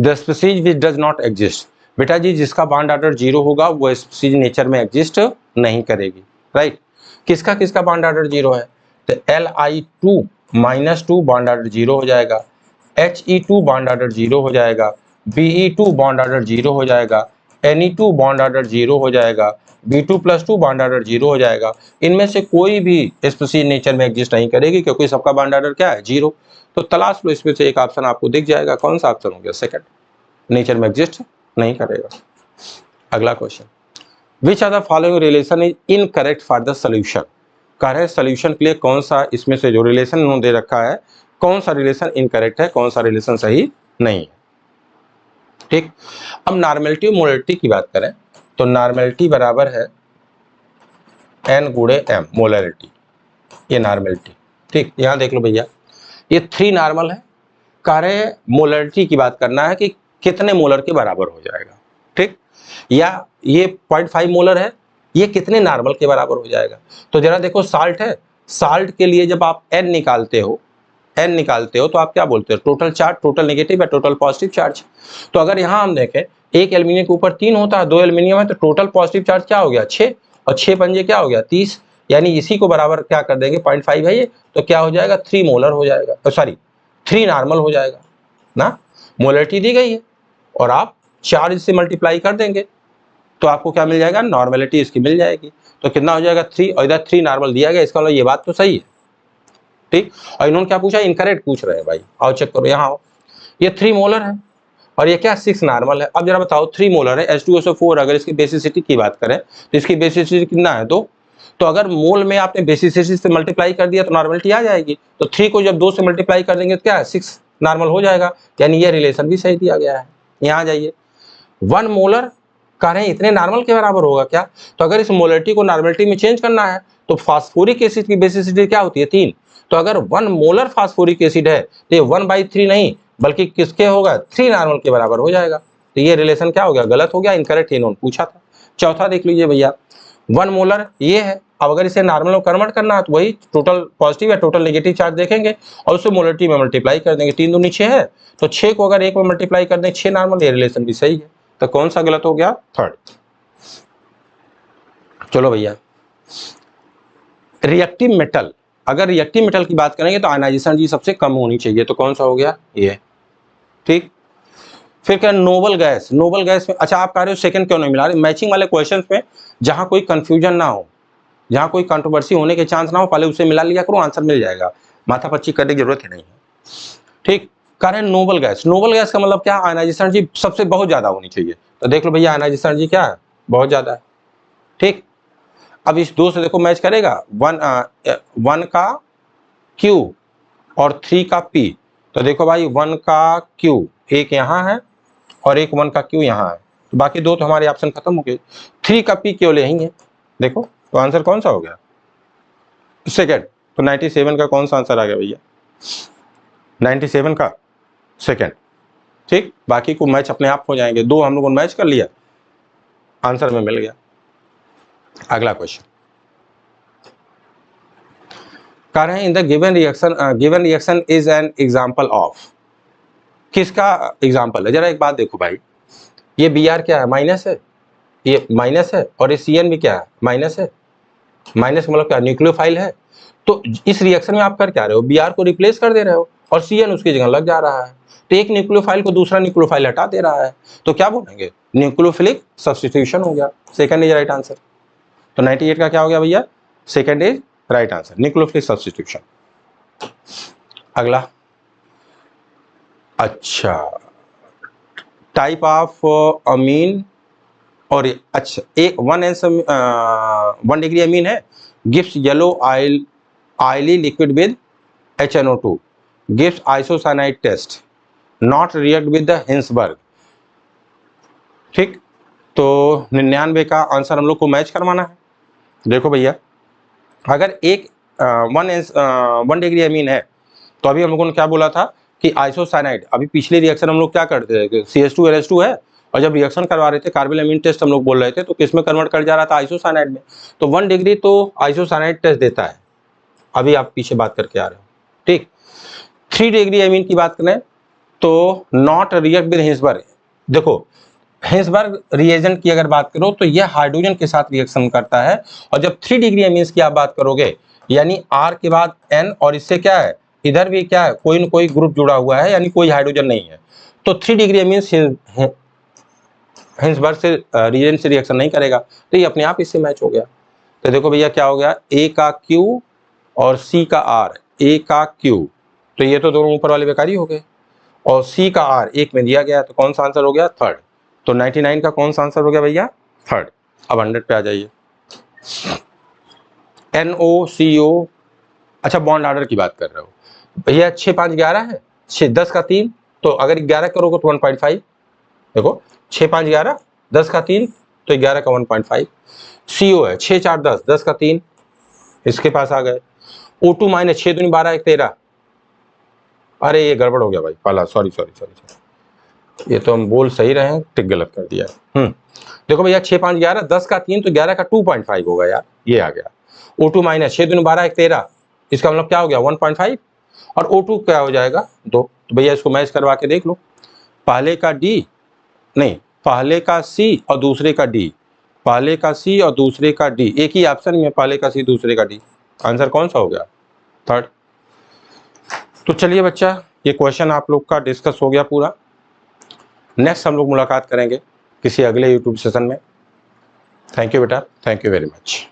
The species which does not exist, बेटा जी जिसका बॉन्ड ऑर्डर 0 होगा वो स्पीसीज नेचर में एग्जिस्ट नहीं करेगी, राइट। किसका किसका बॉन्ड ऑर्डर 0 है, तो Li2-2 बॉन्ड ऑर्डर 0 हो जाएगा, He2 बॉन्ड ऑर्डर 0 हो जाएगा, Be2 बॉन्ड ऑर्डर 0 हो जाएगा, Ne2 बॉन्ड ऑर्डर 0 हो जाएगा, B2+2 बॉन्ड ऑर्डर 0 हो जाएगा। इनमें से कोई भी स्पीसीज नेचर में एग्जिस्ट नहीं करेगी क्योंकि सबका बॉन्ड ऑर्डर क्या है 0। तो तलाश लो, इसमें से एक ऑप्शन आपको दिख जाएगा, कौन सा ऑप्शन हो गया, सेकंड, नेचर में एग्जिस्ट नहीं करेगा। अगला question, which are the following relation is incorrect for the solution. कह रहे सोल्यूशन के लिए कौन सा इसमें से जो रिलेशन उन्होंने दे रखा है, कौन सा रिलेशन इनकरेक्ट है, कौन सा रिलेशन सही नहीं है, ठीक। अब नॉर्मेलिटी और मोलरिटी की बात करें तो नॉर्मेलिटी बराबर है N/M, मोलरिटी, ये नॉर्मेलिटी, ठीक। यहां देख लो भैया ये 3 नॉर्मल है, कह रहे मोलरिटी की बात करना है कि कितने मोलर के बराबर हो जाएगा, ठीक। या ये 0.5 मोलर है, ये कितने नॉर्मल के बराबर हो जाएगा। तो जरा देखो साल्ट है, साल्ट के लिए जब आप N निकालते हो तो आप क्या बोलते हो, टोटल चार्ज, टोटल नेगेटिव या टोटल पॉजिटिव चार्ज। तो अगर यहाँ हम देखें एक एल्यूमिनियम के ऊपर 3 होता है, 2 एल्यूमिनियम है, तो टोटल पॉजिटिव चार्ज क्या हो गया 6, और 6 पंजे क्या हो गया 30, यानी इसी को बराबर क्या कर देंगे 0.5 है ये, तो क्या हो जाएगा 3 मोलर हो जाएगा, सॉरी 3 नॉर्मल हो जाएगा ना। मोलरिटी दी गई है और आप चार्ज से मल्टीप्लाई कर देंगे तो आपको क्या मिल जाएगा, नॉर्मेलिटी इसकी मिल जाएगी। तो कितना हो जाएगा 3, और इधर 3 नॉर्मल दिया गया, इसका मतलब ये बात तो सही है, ठीक। और इन्होंने क्या पूछा, इनकरेक्ट पूछ रहे हैं भाई, आओ चेक करो, यहाँ आओ, ये 3 मोलर है और ये क्या 6 नॉर्मल है। अब जरा बताओ 3 मोलर है H2SO4, अगर इसकी बेसिसिटी की बात करें तो इसकी बेसिसिटी कितना है 2। तो अगर मोल में आपने बेसिसिटी से मल्टीप्लाई कर दिया तो नॉर्मलिटी आ जाएगी। तो 3 को जब 2 से मल्टीप्लाई कर देंगे तो क्या है 6 नॉर्मल हो जाएगा, यानी ये रिलेशन भी सही दिया गया है। यहाँ आ जाइए 1 मोलर कह रहे हैं इतने नॉर्मल के बराबर होगा क्या, तो अगर इस मोलरिटी को नॉर्मलिटी में चेंज करना है तो फास्फोरिक एसिड की बेसिसिटी क्या होती है 3। तो अगर 1 मोलर फास्फोरिक एसिड है तो ये 1/3 नहीं बल्कि किसके होगा 3 नॉर्मल के बराबर हो जाएगा। तो ये रिलेशन क्या हो गया, गलत हो गया, इनकरेक्ट इन्होंने पूछा था। चौथा देख लीजिए भैया 1 मोलर ये है, अब अगर इसे नॉर्मल में कन्वर्ट करना है तो वही टोटल पॉजिटिव या टोटल नेगेटिव चार्ज देखेंगे और उसे मोलरिटी में मल्टीप्लाई कर देंगे। 3 दूनी 6 है, तो 6 को अगर 1 में मल्टीप्लाई कर दें 6 नॉर्मल, ये रिलेशन भी सही है। तो कौन सा गलत हो गया, थर्ड। चलो भैया रिएक्टिव मेटल, अगर रिएक्टिव मेटल की बात करेंगे तो आयनाइजेशन जी सबसे कम होनी चाहिए, तो कौन सा हो गया ये, ठीक। फिर क्या नोबल गैस, नोबल गैस में अच्छा आप कह रहे हो सेकंड क्यों नहीं मिला रहे, मैचिंग वाले क्वेश्चंस में जहां कोई कंफ्यूजन ना हो, जहां कोई कंट्रोवर्सी होने के चांस ना हो, पहले उसे मिला लिया करो, आंसर मिल जाएगा, माथापच्ची करने की जरूरत ही नहीं है, ठीक। कह रहे हैं नोबल गैस, नोबल गैस का मतलब क्या, आयनाइजेशन जी सबसे बहुत ज्यादा होनी चाहिए, तो देख लो भैया आयनाइजेशन जी क्या है, बहुत ज्यादा है, ठीक। अब इस 2 से देखो मैच करेगा, 1 का Q और 3 का P, तो देखो भाई 1 का Q एक यहाँ है और एक 1 का Q यहाँ है, तो बाकी 2 तो हमारे ऑप्शन खत्म हो गए। 3 का P केवल यही है, देखो तो आंसर कौन सा हो गया, सेकंड। तो 97 का कौन सा आंसर आ गया भैया, 97 का सेकंड, ठीक। बाकी को मैच अपने आप हो जाएंगे, 2 हम लोगों ने मैच कर लिया, आंसर में मिल गया। अगला क्वेश्चन कह रहे हैं in the given reaction is an example of, किसका एग्जांपल है, जरा एक बात देखो भाई, ये Br क्या है माइनस है, ये माइनस है, और ये Cn भी क्या है माइनस है, माइनस मतलब क्या न्यूक्लियोफाइल है, तो इस रिएक्शन में आप कर क्या रहे हो, Br को रिप्लेस कर दे रहे हो और Cn उसकी जगह लग जा रहा है, तो एक न्यूक्लियोफाइल को दूसरा न्यूक्लियोफाइल हटा दे रहा है, तो क्या बोलेंगे न्यूक्लियोफिलिक सब्स्टिट्यूशन हो गया, सेकंड इज राइट आंसर। तो 98 का क्या हो गया भैया, second is right answer, nucleophilic substitution. अगला अच्छा टाइप ऑफ अमीन, और अच्छा एक 1 डिग्री अमीन है, gives yellow oily liquid with HNO2, gives isocyanide test, not react with the Hinsberg, ठीक। तो 99 का आंसर हम लोग को मैच करवाना है। देखो भैया अगर एक 1 डिग्री अमीन है तो अभी हम लोगों ने क्या बोला था कि आइसोसाइनाइड, अभी पिछले रिएक्शन हम लोग क्या करते थे, CH2NH2 है, और जब रिएक्शन करवा रहे थे कार्बन अमीन टेस्ट हम लोग बोल रहे थे, तो किस में कन्वर्ट कर जा रहा था, आइसोसाइनाइड में, तो 1 डिग्री तो आइसोसाइनाइड टेस्ट देता है, अभी आप पीछे बात करके आ रहे हो, ठीक। 3 डिग्री अमीन की बात करें तो नॉट रिएक्ट विद हिंसबर्ग, देखो हिंसबर्ग रिएजेंट की अगर बात करो तो यह हाइड्रोजन के साथ रिएक्शन करता है, और जब 3 डिग्री अमीन्स की आप बात करोगे यानी R के बाद N और इससे क्या है इधर भी क्या है कोई न कोई ग्रुप जुड़ा हुआ है, यानी कोई हाइड्रोजन नहीं है, तो 3 डिग्री अमीन्स हिंसबर्ग से रिएजेंट से रिएक्शन नहीं करेगा, तो ये अपने आप इससे मैच हो गया। तो देखो भैया क्या हो गया, A का Q और C का R, A का Q, तो ये तो दोनों ऊपर वाले बेकारी हो गए, और C का R एक में दिया गया, तो कौन सा आंसर हो गया, थर्ड। तो 99 का कौन सा आंसर हो गया भैया, थर्ड। अब 100 पे आ जाइए, NOCO, अच्छा बॉन्ड ऑर्डर की बात कर रहे हो भैया, 6 5 11 है, 6 10 का 3, तो अगर 11 करोगे तो 1.5, देखो 6 5 11 10 का 3 तो 11 का 1.5, CO है 6 4 10 10 का 3, इसके पास आ गए, O2 माइनस 6 दूनी 12 1 13, अरे ये गड़बड़ हो गया भाई पाला, सॉरी, ये तो हम बोल सही रहे हैं, टिक गलत कर दिया। देखो भैया 6 5 11 10 का 3 तो 11 का 2.5 होगा यार, ये आ गया। O2 माइनस 6 दूनी 12 1 13, इसका मतलब क्या हो गया 1.5, और O2 क्या हो जाएगा 2, तो भैया इसको मैच करवा के देख लो, पहले का D नहीं, पहले का C और दूसरे का D, पहले का C और दूसरे का D, एक ही ऑप्शन में पहले का C दूसरे का D, आंसर कौन सा हो गया, थर्ड। तो चलिए बच्चा ये क्वेश्चन आप लोग का डिस्कस हो गया पूरा, नेक्स्ट हम लोग मुलाकात करेंगे किसी अगले यूट्यूब सेशन में। थैंक यू बेटा, थैंक यू वेरी मच।